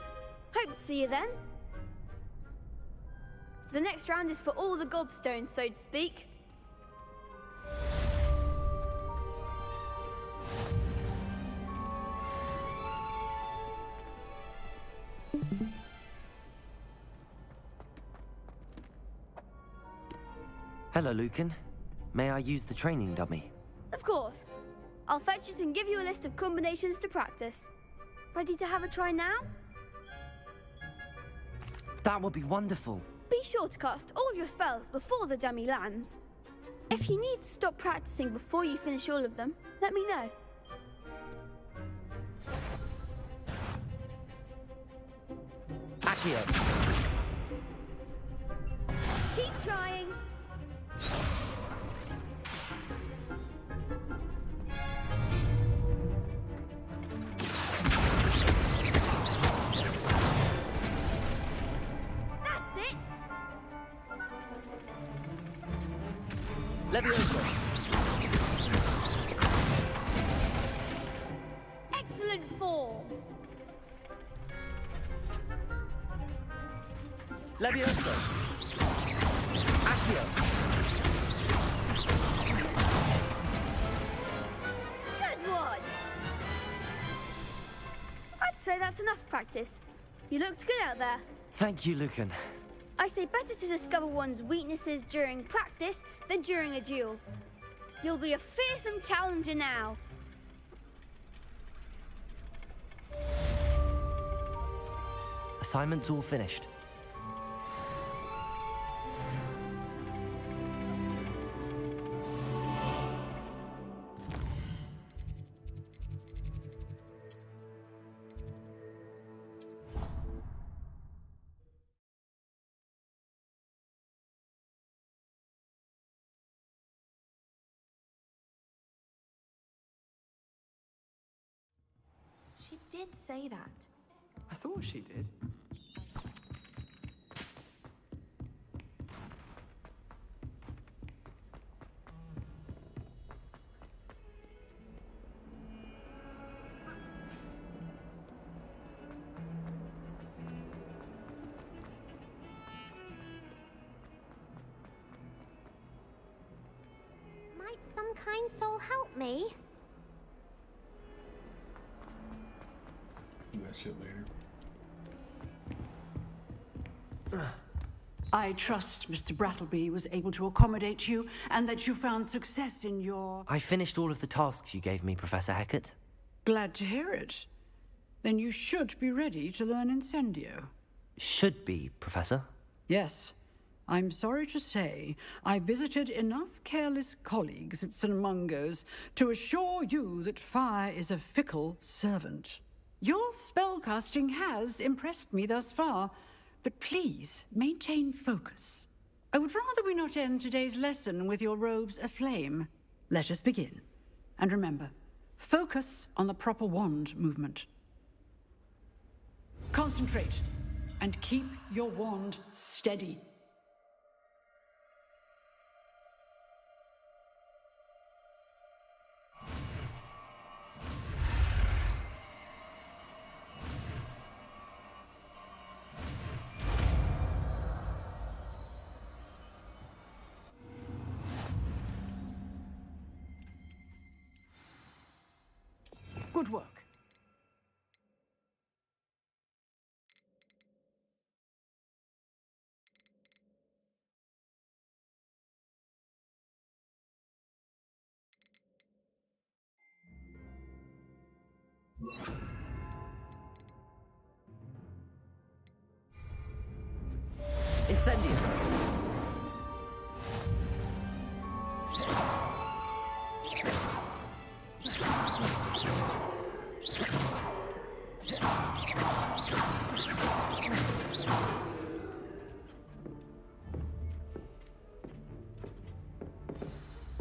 Hope to see you then. The next round is for all the gobstones, so to speak. Hello, Lucan. May I use the training dummy? Of course. I'll fetch it and give you a list of combinations to practice. Ready to have a try now? That would be wonderful. Be sure to cast all your spells before the dummy lands. If you need to stop practicing before you finish all of them, let me know. Accio! Keep trying. That's it. Levioso! Excellent form. Levioso! Accio! Good one. I'd say that's enough practice. You looked good out there. Thank you, Lucan. I say better to discover one's weaknesses during practice than during a duel. You'll be a fearsome challenger now. Assignment's all finished. She did say that. I thought she did. Might some kind soul help me? Do that shit later. I trust Mr. Brattleby was able to accommodate you and that you found success in your... I finished all of the tasks you gave me, Professor Hecat. Glad to hear it. Then you should be ready to learn Incendio. Should be, Professor. Yes. I'm sorry to say, I visited enough careless colleagues at St. Mungo's to assure you that fire is a fickle servant. Your spellcasting has impressed me thus far, but please maintain focus. I would rather we not end today's lesson with your robes aflame. Let us begin. And remember, focus on the proper wand movement. Concentrate and keep your wand steady. Good work. Incendio!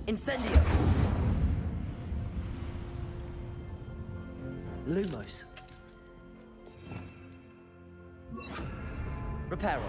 Incendio! Lumos. Reparo.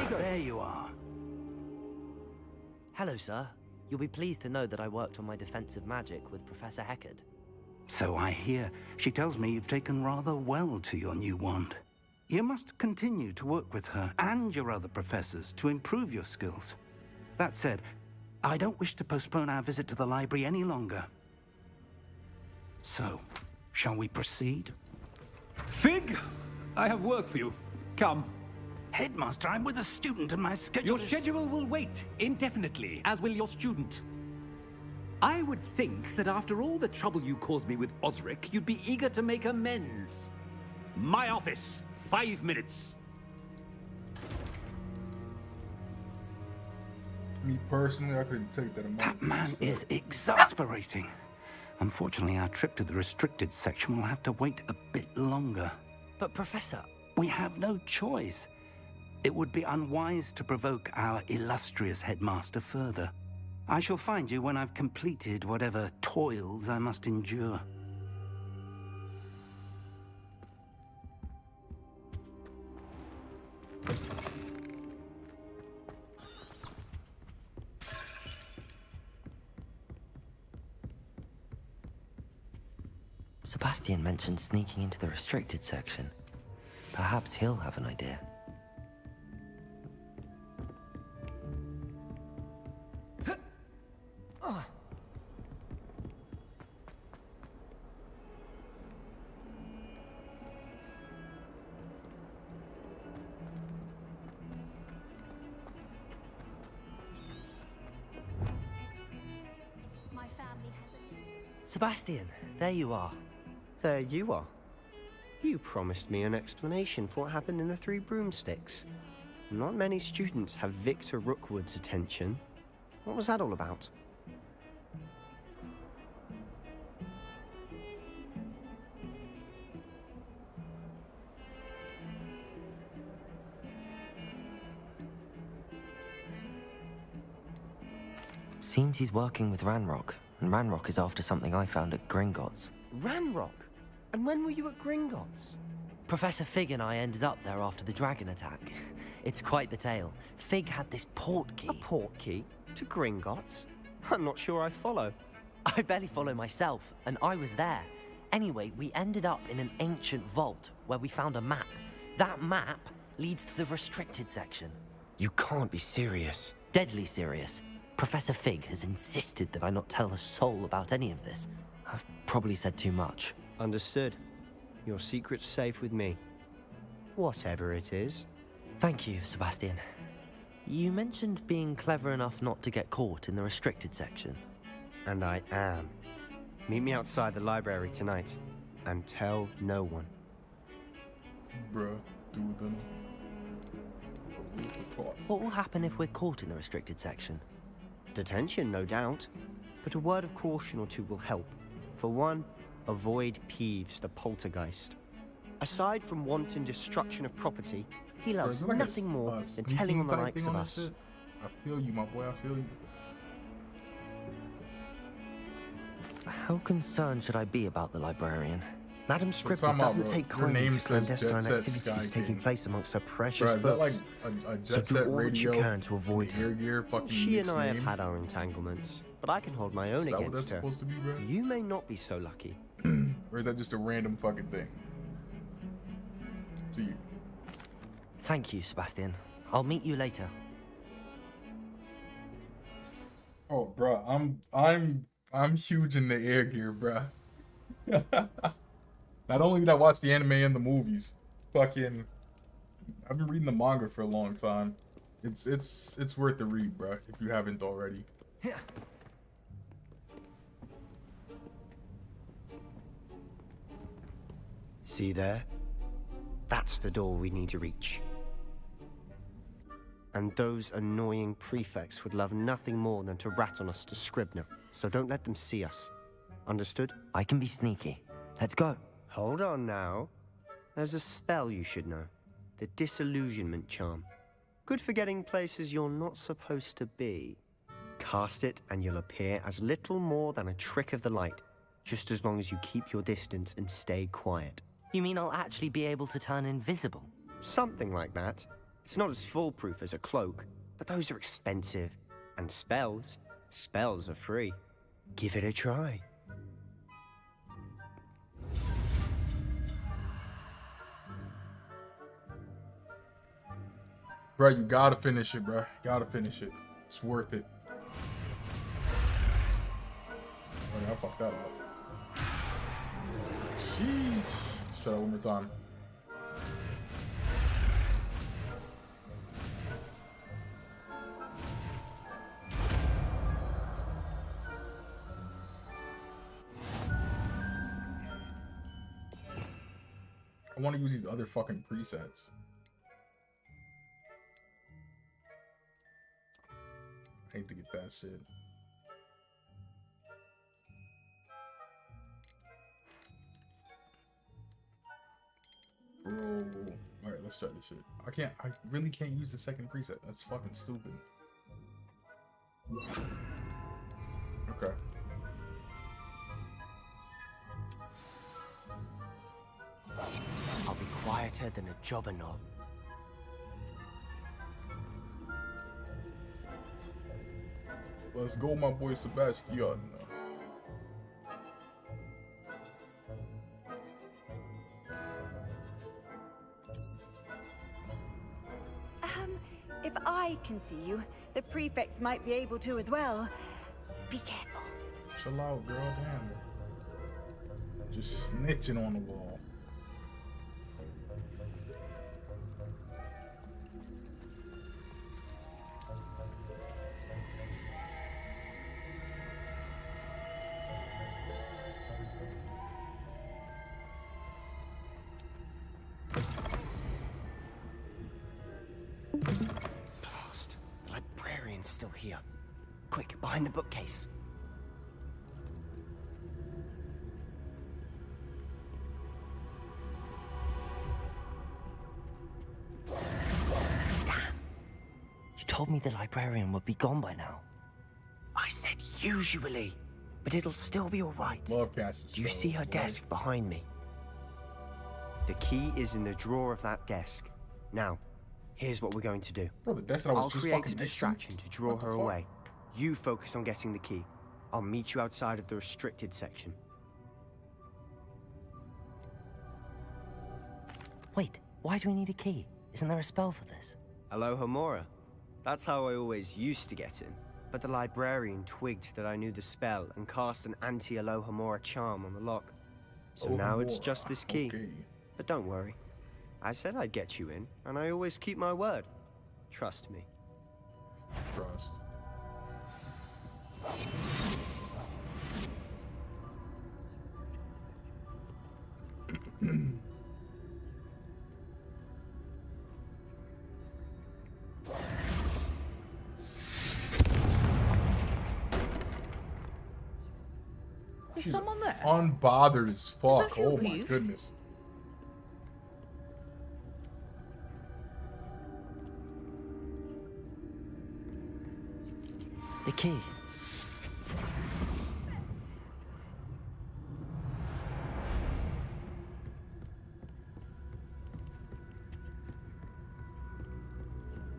There you are. Hello, sir. You'll be pleased to know that I worked on my defensive magic with Professor Heckard. So I hear. She tells me you've taken rather well to your new wand. You must continue to work with her and your other professors to improve your skills. That said, I don't wish to postpone our visit to the library any longer. So, shall we proceed? Fig, I have work for you. Come. Headmaster, I'm with a student and my schedule Your schedule will wait indefinitely, as will your student. I would think that after all the trouble you caused me with Osric, you'd be eager to make amends. My office, 5 minutes. Me personally, I couldn't take that amount. That man is exasperating. Unfortunately, our trip to the restricted section will have to wait a bit longer. But, Professor... We have no choice. It would be unwise to provoke our illustrious headmaster further. I shall find you when I've completed whatever toils I must endure. Sebastian mentioned sneaking into the restricted section. Perhaps he'll have an idea. Sebastian, there you are. There you are. You promised me an explanation for what happened in the Three Broomsticks. Not many students have Victor Rookwood's attention. What was that all about? Seems he's working with Ranrock, and Ranrock is after something I found at Gringotts. Ranrock? And when were you at Gringotts? Professor Fig and I ended up there after the dragon attack. It's quite the tale. Fig had this port key. A port key? To Gringotts? I'm not sure I follow. I barely follow myself, and I was there. Anyway, we ended up in an ancient vault where we found a map. That map leads to the restricted section. You can't be serious. Deadly serious. Professor Fig has insisted that I not tell a soul about any of this. I've probably said too much. Understood. Your secret's safe with me. Whatever it is. Thank you, Sebastian. You mentioned being clever enough not to get caught in the restricted section. And I am. Meet me outside the library tonight. And tell no one. Bruh, dude. What will happen if we're caught in the restricted section? Detention, no doubt. But a word of caution or two will help. For one, avoid Peeves, the poltergeist. Aside from wanton destruction of property, he loves like nothing more than telling on the likes of us. I feel you, my boy, I feel you. How concerned should I be about the librarian? Madam Scribner doesn't take kindly to clandestine activities taking place amongst her precious Is that like books. a So jet do set all that you radio? can to avoid her. Gear, fucking She and I have name? had our entanglements, but I can hold my own Is that what against that's her. supposed to be, bro? You may not be so lucky. Or is that just a random fucking thing? To you. Thank you, Sebastian. I'll meet you later. Oh, bro, I'm huge in the air gear, bro. Not only did I watch the anime and the movies, fucking, I've been reading the manga for a long time. It's worth the read, bro, if you haven't already. See there? That's the door we need to reach. And those annoying prefects would love nothing more than to rat on us to Scribner, so don't let them see us. Understood? I can be sneaky. Let's go. Hold on now. There's a spell you should know. The Disillusionment Charm. Good for getting places you're not supposed to be. Cast it and you'll appear as little more than a trick of the light, just as long as you keep your distance and stay quiet. You mean I'll actually be able to turn invisible? Something like that. It's not as foolproof as a cloak, but those are expensive. And spells are free. Give it a try. Bro, you gotta finish it, bro. Gotta finish it. It's worth it. Oh, I fucked that up. Sheesh. Let's try that one more time. I want to use these other fucking presets. I hate to get that shit. Bro. Alright, let's try this shit. I really can't use the second preset. That's fucking stupid. Okay. I'll be quieter than a jobberknoll. Let's go, my boy Sebastian. If I can see you, the prefects might be able to as well. Be careful. Chill out, girl. Damn. Just snitching on the wall. Blast. The librarian's still here. Quick, behind the bookcase. You told me the librarian would be gone by now. I said usually, but it'll still be all right. Love cast. Do you see her desk behind me? The key is in the drawer of that desk. Now, here's what we're going to do. Bro, the desk that I was I'll just create fucking a distraction to draw her away. You focus on getting the key. I'll meet you outside of the restricted section. Wait, why do we need a key? Isn't there a spell for this? Alohomora. That's how I always used to get in. But the librarian twigged that I knew the spell and cast an anti-Alohomora charm on the lock. So now it's just this key. Okay. But don't worry. I said I'd get you in, and I always keep my word. Trust me. Trust. Is She's someone there? unbothered as fuck. that you, Oh my Peeves? goodness. The key.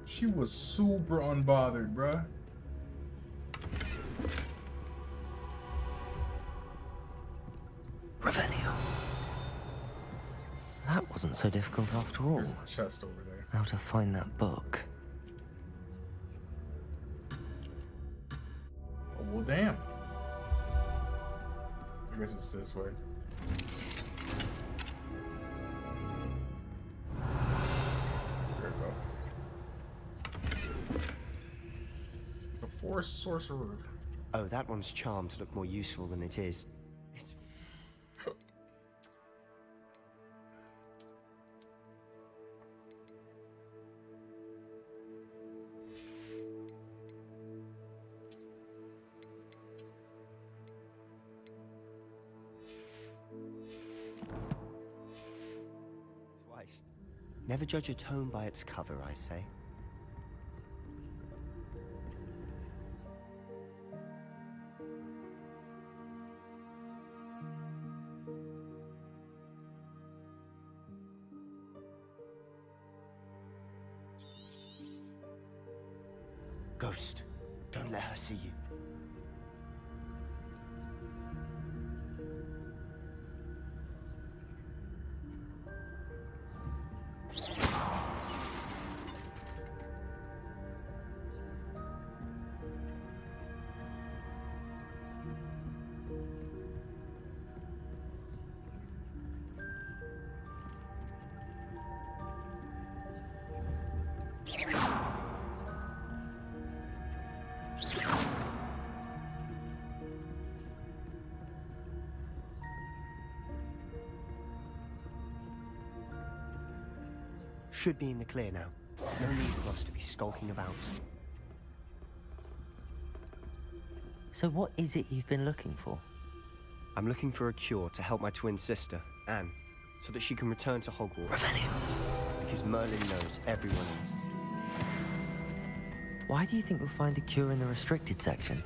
She was super unbothered, bruh. Revelio. That wasn't so difficult after all. There's a chest over there. How to find that book. Well, damn. I guess it's this way. There we go. The Forest Sorcerer. Oh, that one's charmed to look more useful than it is. It's... Twice. Never judge a tome by its cover, I say. Ghost, don't let her see you. Should be in the clear now. No need for us to be skulking about. So what is it you've been looking for? I'm looking for a cure to help my twin sister, Anne, so that she can return to Hogwarts. Revelio. Because Merlin knows everyone else. Why do you think we'll find a cure in the restricted section?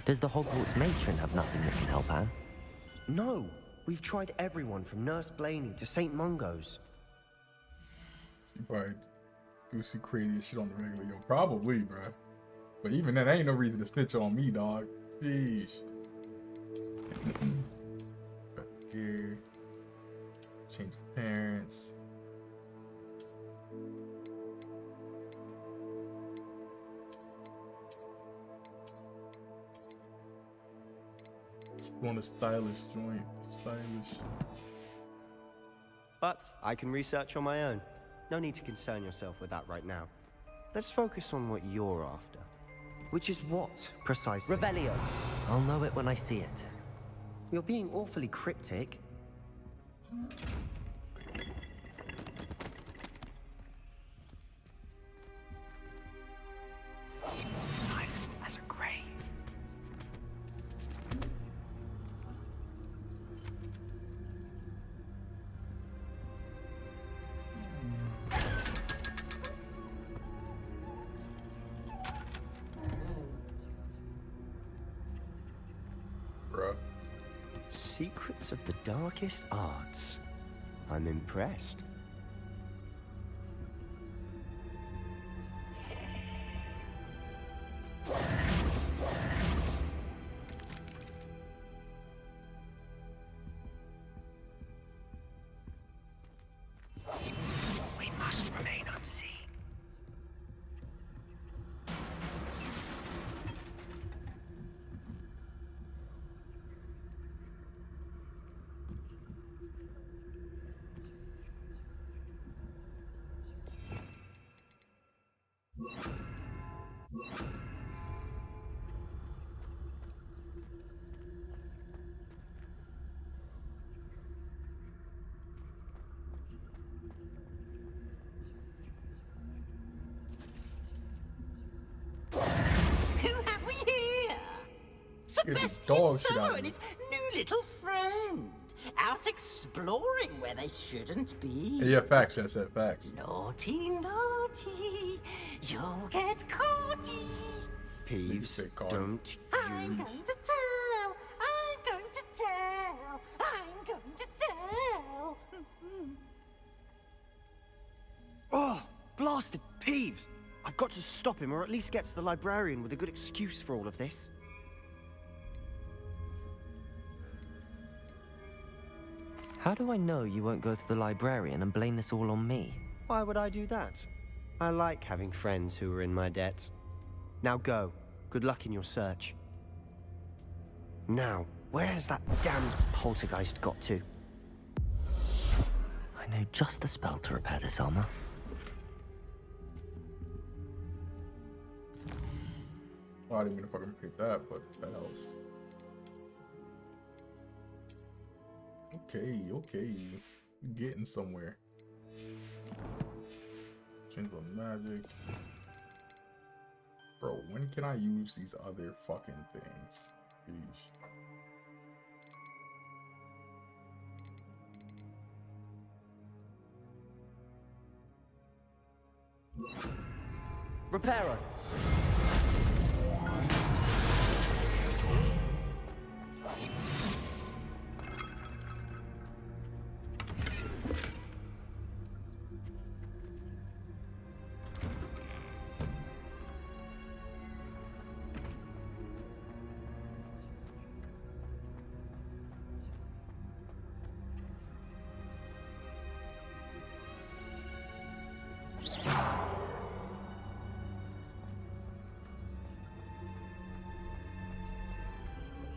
Does the Hogwarts matron have nothing that can help Anne? No! We've tried everyone from Nurse Blaney to St. Mungo's. She probably goosey crazy as shit on the regular, yo. Probably, bruh. But even then, ain't no reason to snitch on me, dog. Jeez. Here. Change of parents. Want a stylish joint. Stylish. But I can research on my own. No need to concern yourself with that right now. Let's focus on what you're after. Which is what, precisely? Revelio. I'll know it when I see it. You're being awfully cryptic. Silent as a grave. Secrets of the darkest arts. I'm impressed. We must remain unseen. Who have we here? Get the Sebastian dog shit out Summer of and it. his new little friend. Out exploring where they shouldn't be. Yeah, facts. I said facts. Naughty, naughty. You'll get caughty. Peeves, don't I'm you... going to tell. I'm going to tell. I'm going to tell. Oh, blasted Peeves! I've got to stop him, or at least get to the librarian with a good excuse for all of this. How do I know you won't go to the librarian and blame this all on me? Why would I do that? I like having friends who are in my debt. Now go. Good luck in your search. Now, where has that damned poltergeist got to? I know just the spell to repair this armor. Oh, I didn't mean to fucking pick that, but that helps. Okay. Getting somewhere. Change of magic. Bro, when can I use these other fucking things? Jeez. Repairer.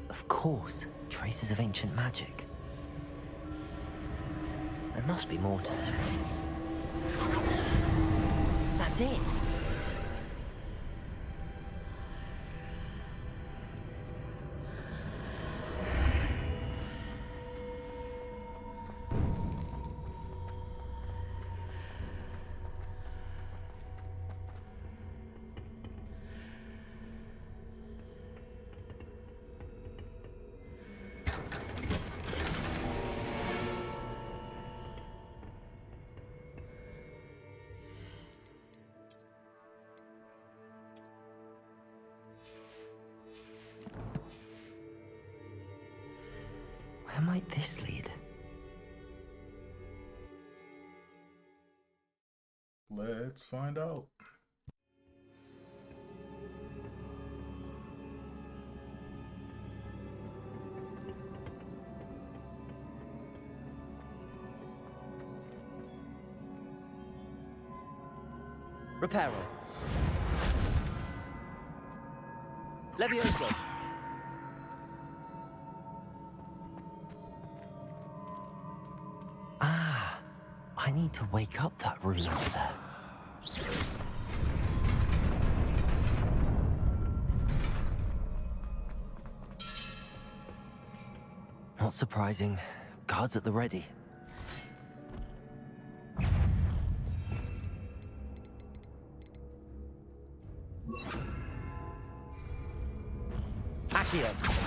Of course, traces of ancient magic. There must be more to this place. That's it! Where might this lead? Let's find out. Repairer. Levioso. Ah, I need to wake up that room over there. Not surprising. Guards at the ready. Accio.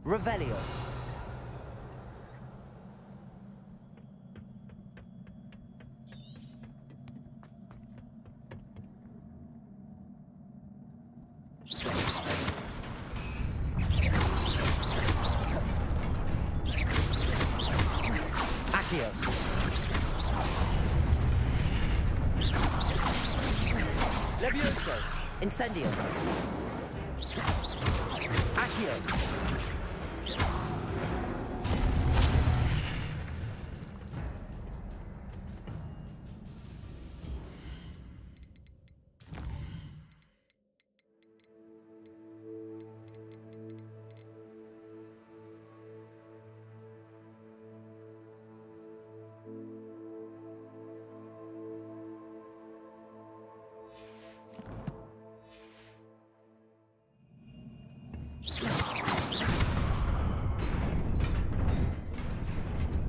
Revelio. Accio. Levioso! Incendio! Accio!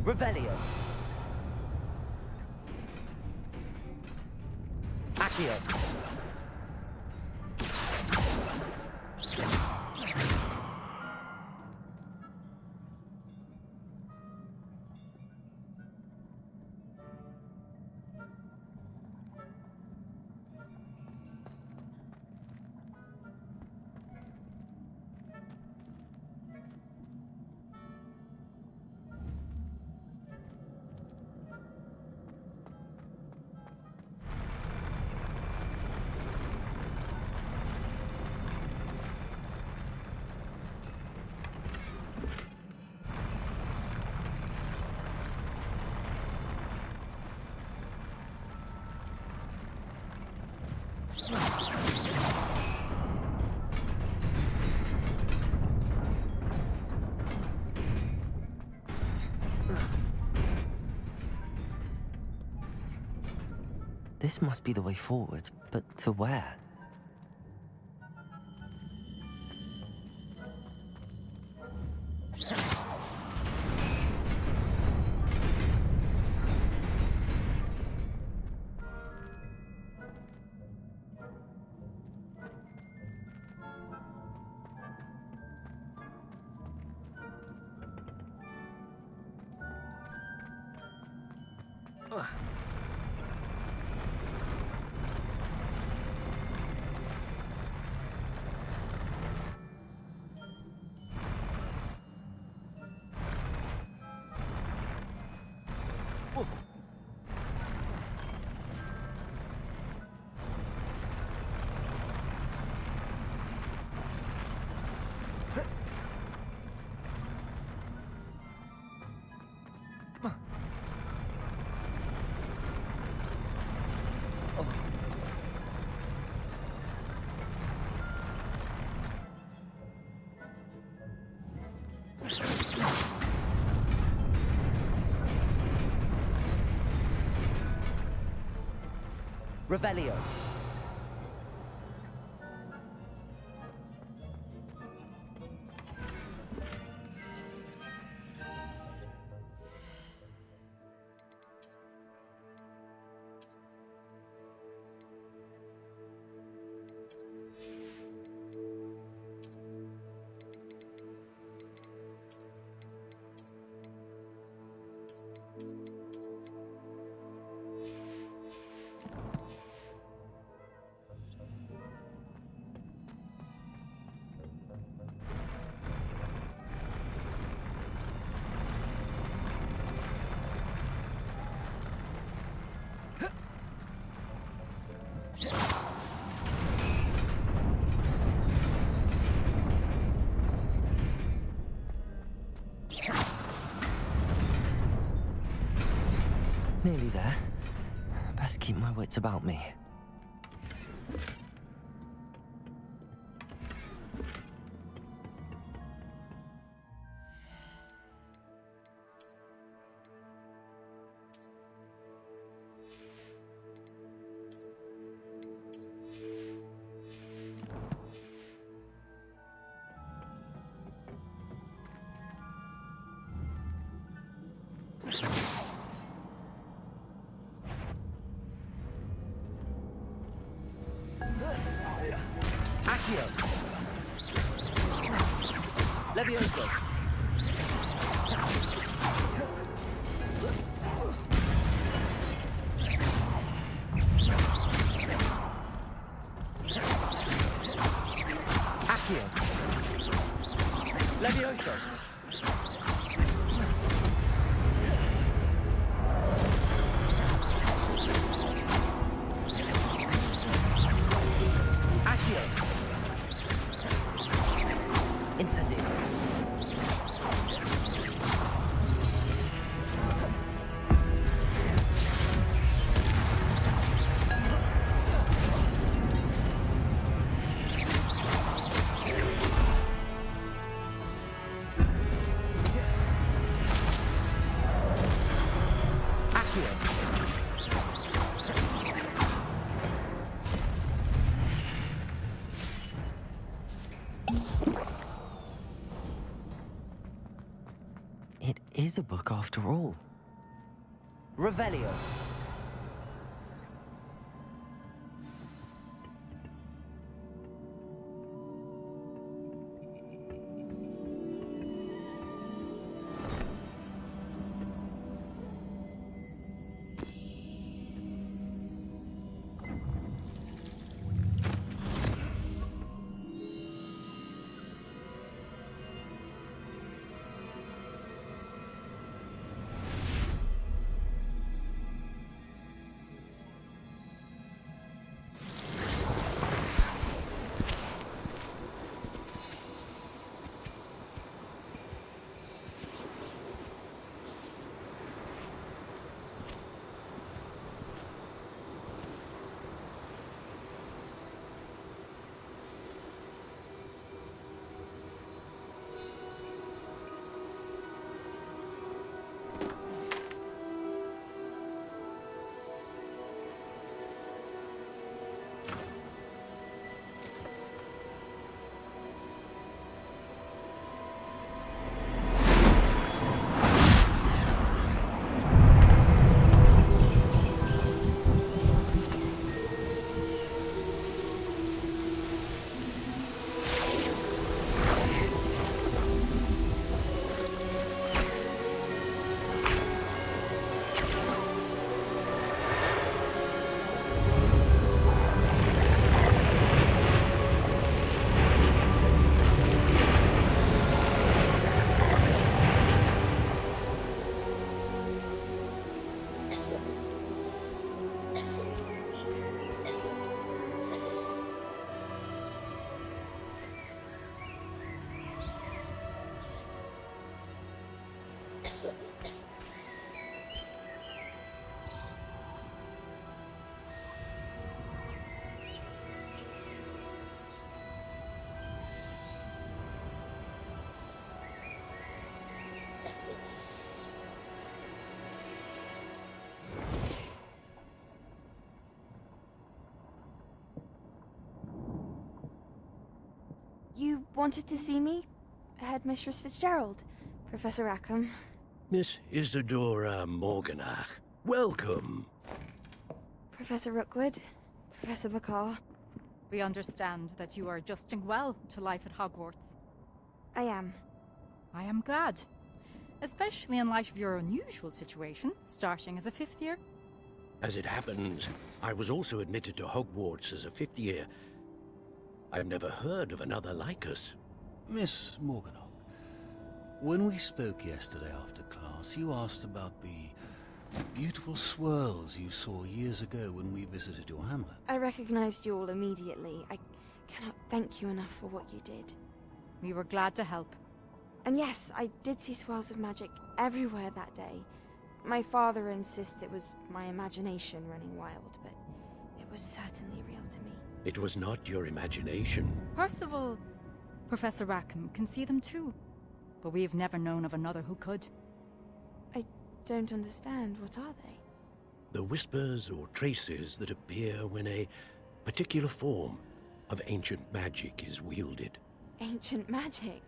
Revelio. Accio. This must be the way forward, but to where? Revelio. Nearly there. Best keep my wits about me. Accio. Levioso. Accio. Levioso. is a book after all. Revelio. You wanted to see me? Headmistress Fitzgerald, Professor Rackham. Miss Isadora Morganach, welcome. Professor Rookwood, Professor Bakar. We understand that you are adjusting well to life at Hogwarts. I am. I am glad. Especially in light of your unusual situation, starting as a 5th year. As it happens, I was also admitted to Hogwarts as a 5th year. I've never heard of another like us. Miss Morganach, when we spoke yesterday after class, you asked about the beautiful swirls you saw years ago when we visited your hamlet. I recognized you all immediately. I cannot thank you enough for what you did. We were glad to help. And yes, I did see swirls of magic everywhere that day. My father insists it was my imagination running wild, but it was certainly real to me. It was not your imagination. Percival, Professor Rackham can see them too. But we have never known of another who could. I don't understand. What are they? The whispers or traces that appear when a particular form of ancient magic is wielded. Ancient magic?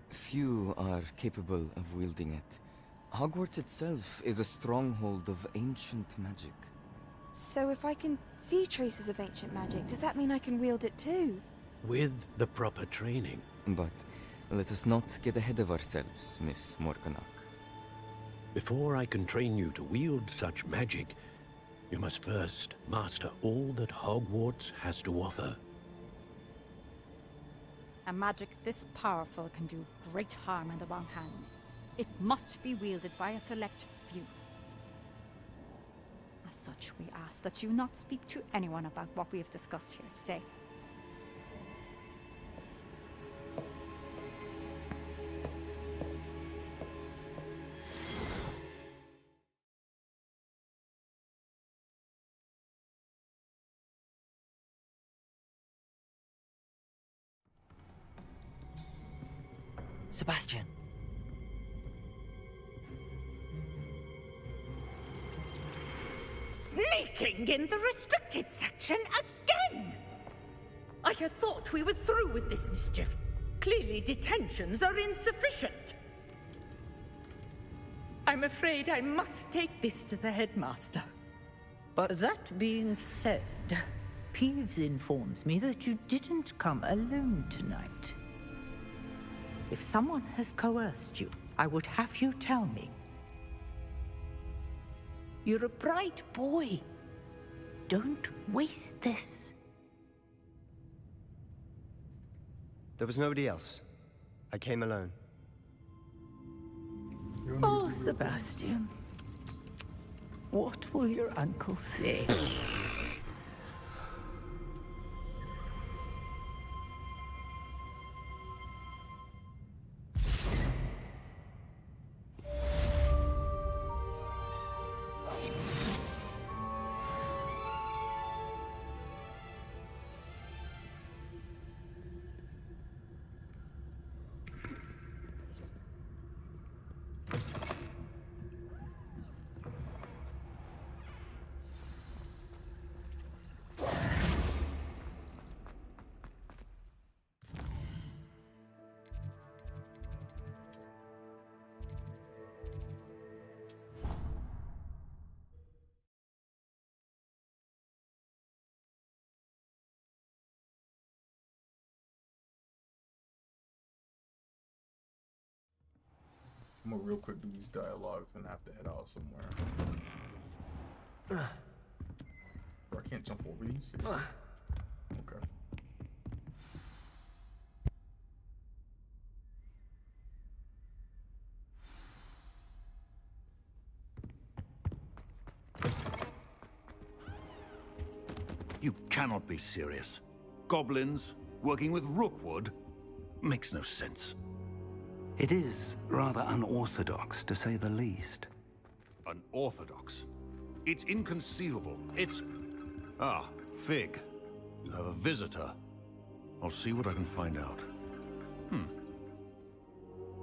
Few are capable of wielding it. Hogwarts itself is a stronghold of ancient magic. So if I can see traces of ancient magic, does that mean I can wield it too? With the proper training. But let us not get ahead of ourselves, Miss Morganach. Before I can train you to wield such magic, you must first master all that Hogwarts has to offer. A magic this powerful can do great harm in the wrong hands. It must be wielded by a select few. As such, we ask that you not speak to anyone about what we have discussed here today. Sebastian. Sneaking in the restricted section again! I had thought we were through with this mischief. Clearly detentions are insufficient. I'm afraid I must take this to the headmaster. But that being said, Peeves informs me that you didn't come alone tonight. If someone has coerced you, I would have you tell me. You're a bright boy. Don't waste this. There was nobody else. I came alone. Oh, Sebastian. What will your uncle say? I'm gonna real quick do these dialogues and have to head out somewhere. Bro, I can't jump over these. Okay. You cannot be serious. Goblins working with Rookwood makes no sense. It is rather unorthodox, to say the least. Unorthodox? It's inconceivable. It's... Ah, Fig. You have a visitor. I'll see what I can find out.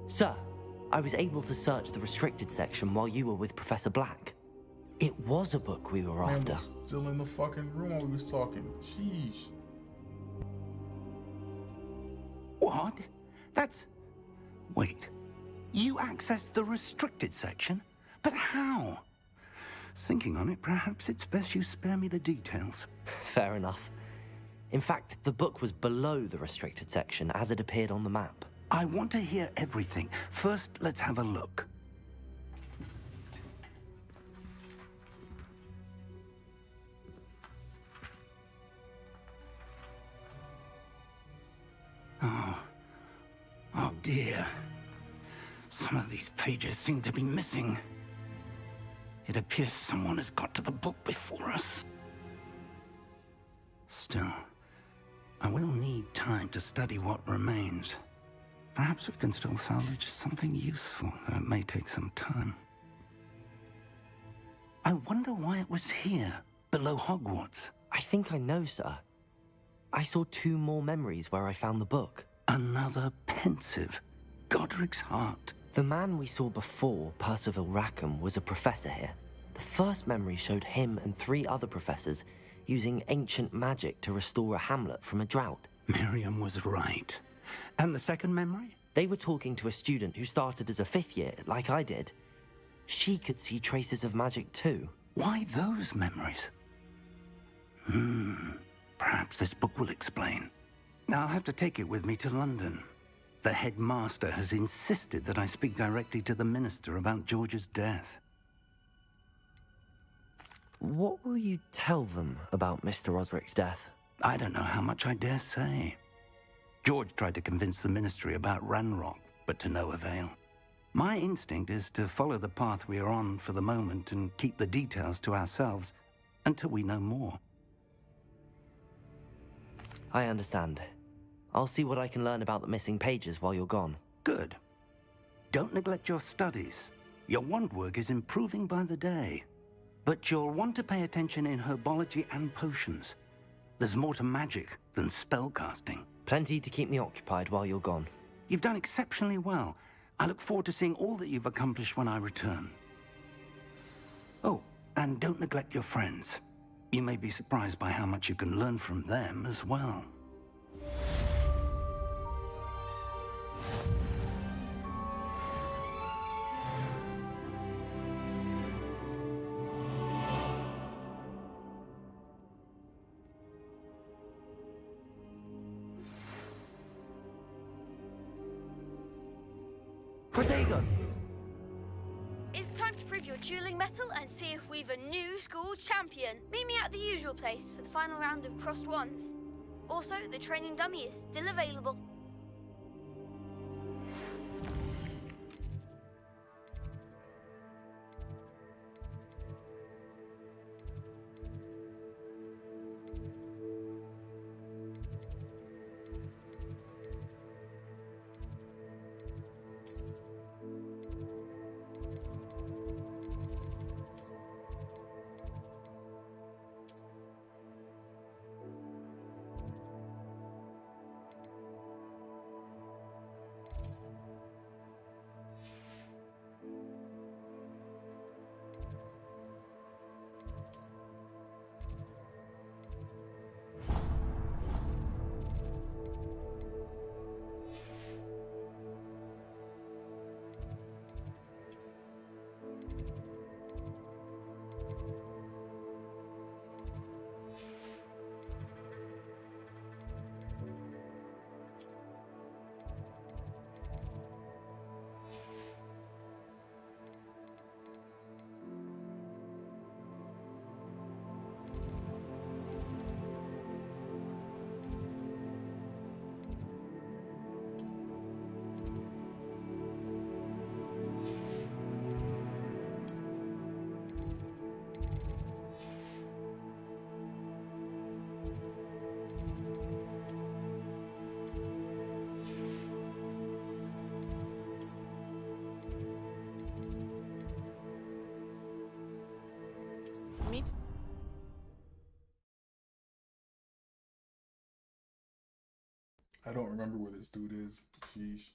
Sir, I was able to search the restricted section while you were with Professor Black. It was a book we were after. Man, we're still in the fucking room while we was talking. Sheesh. What? That's... Wait. You accessed the restricted section? But how? Thinking on it, perhaps it's best you spare me the details. Fair enough. In fact, the book was below the restricted section as it appeared on the map. I want to hear everything. First, let's have a look. Oh dear. Some of these pages seem to be missing. It appears someone has got to the book before us. Still, I will need time to study what remains. Perhaps we can still salvage something useful, though it may take some time. I wonder why it was here, below Hogwarts. I think I know, sir. I saw 2 more memories where I found the book. Another pensive. Godric's heart. The man we saw before, Percival Rackham, was a professor here. The first memory showed him and 3 other professors using ancient magic to restore a hamlet from a drought. Miriam was right. And the second memory? They were talking to a student who started as a 5th year, like I did. She could see traces of magic too. Why those memories? Perhaps this book will explain. I'll have to take it with me to London. The headmaster has insisted that I speak directly to the minister about George's death. What will you tell them about Mr. Osric's death? I don't know how much I dare say. George tried to convince the ministry about Ranrock, but to no avail. My instinct is to follow the path we are on for the moment and keep the details to ourselves until we know more. I understand. I'll see what I can learn about the missing pages while you're gone. Good. Don't neglect your studies. Your wand work is improving by the day. But you'll want to pay attention in herbology and potions. There's more to magic than spellcasting. Plenty to keep me occupied while you're gone. You've done exceptionally well. I look forward to seeing all that you've accomplished when I return. Oh, and don't neglect your friends. You may be surprised by how much you can learn from them as well. Dagon! It's time to prove your dueling mettle and see if we've a new school champion. Meet me at the usual place for the final round of crossed wands. Also, the training dummy is still available. I don't remember where this dude is. Sheesh.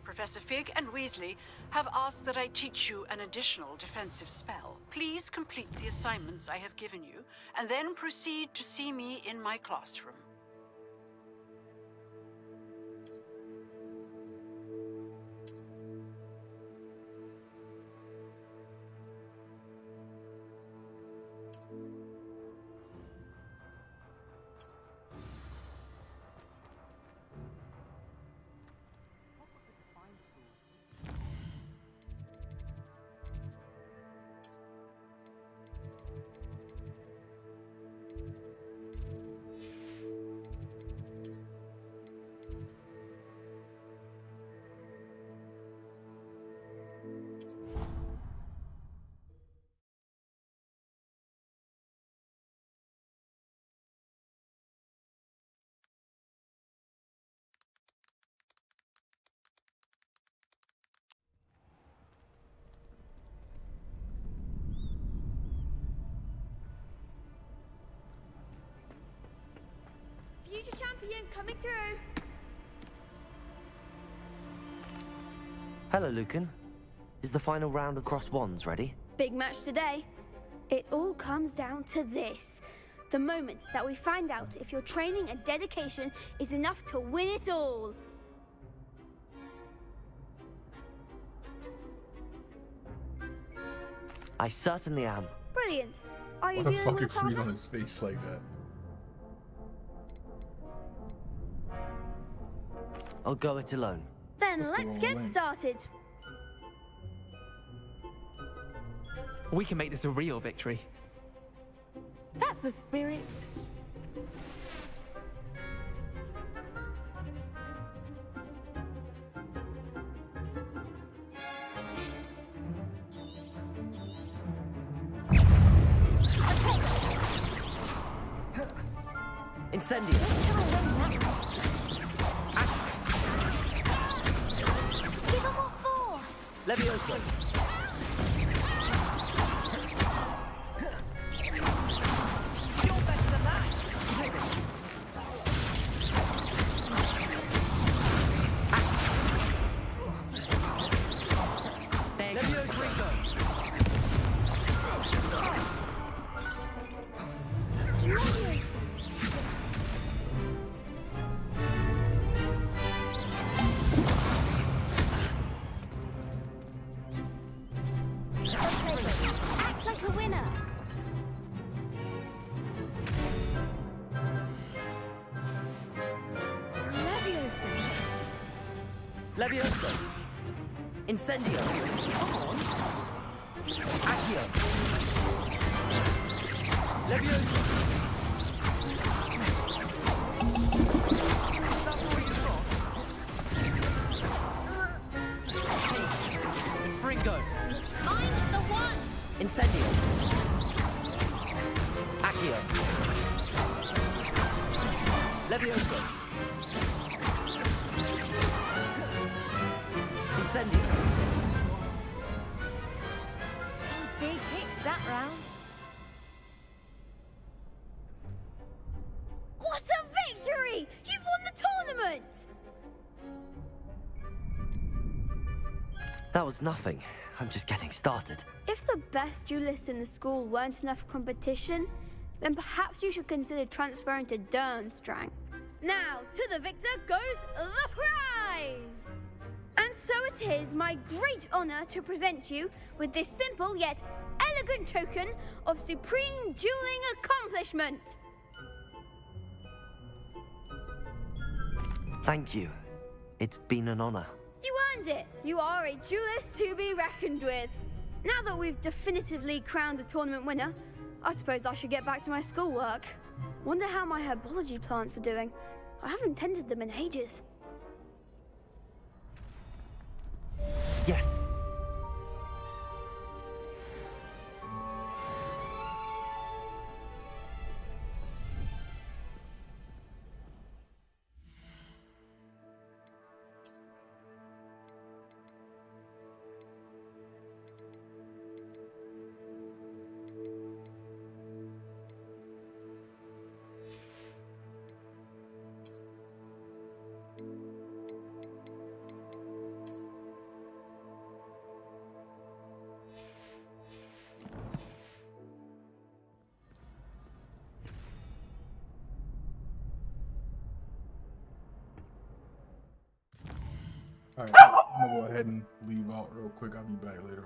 Professor Fig and Weasley have asked that I teach you an additional defensive spell. Please complete the assignments I have given you, and then proceed to see me in my classroom. Future champion coming through. Hello, Lucan. Is the final round of crossed wands ready? Big match today. It all comes down to this. The moment that we find out if your training and dedication is enough to win it all. I certainly am. Brilliant. Are you Why the dealing fuck with it a freeze partner? on his face like that? I'll go it alone. Then let's get started. We can make this a real victory. That's the spirit. Incendio! Give 'em what for? Levioso! You're better than that. Take this. Levioso! Levioso. Incendio. Accio. Levioso. Fringo. Mind the one! Incendio. Accio. Levioso. Incendio. Some big hits that round. What a victory! You've won the tournament! That was nothing. I'm just getting started. If the best duelists in the school weren't enough for competition, then perhaps you should consider transferring to Durmstrang. Now, to the victor goes the prize! And so it is my great honor to present you with this simple yet elegant token of supreme dueling accomplishment. Thank you. It's been an honor. You earned it. You are a duelist to be reckoned with. Now that we've definitively crowned the tournament winner, I suppose I should get back to my schoolwork. Wonder how my herbology plants are doing. I haven't tended them in ages. Yes. Alright, I'm gonna go ahead and leave out real quick. I'll be back later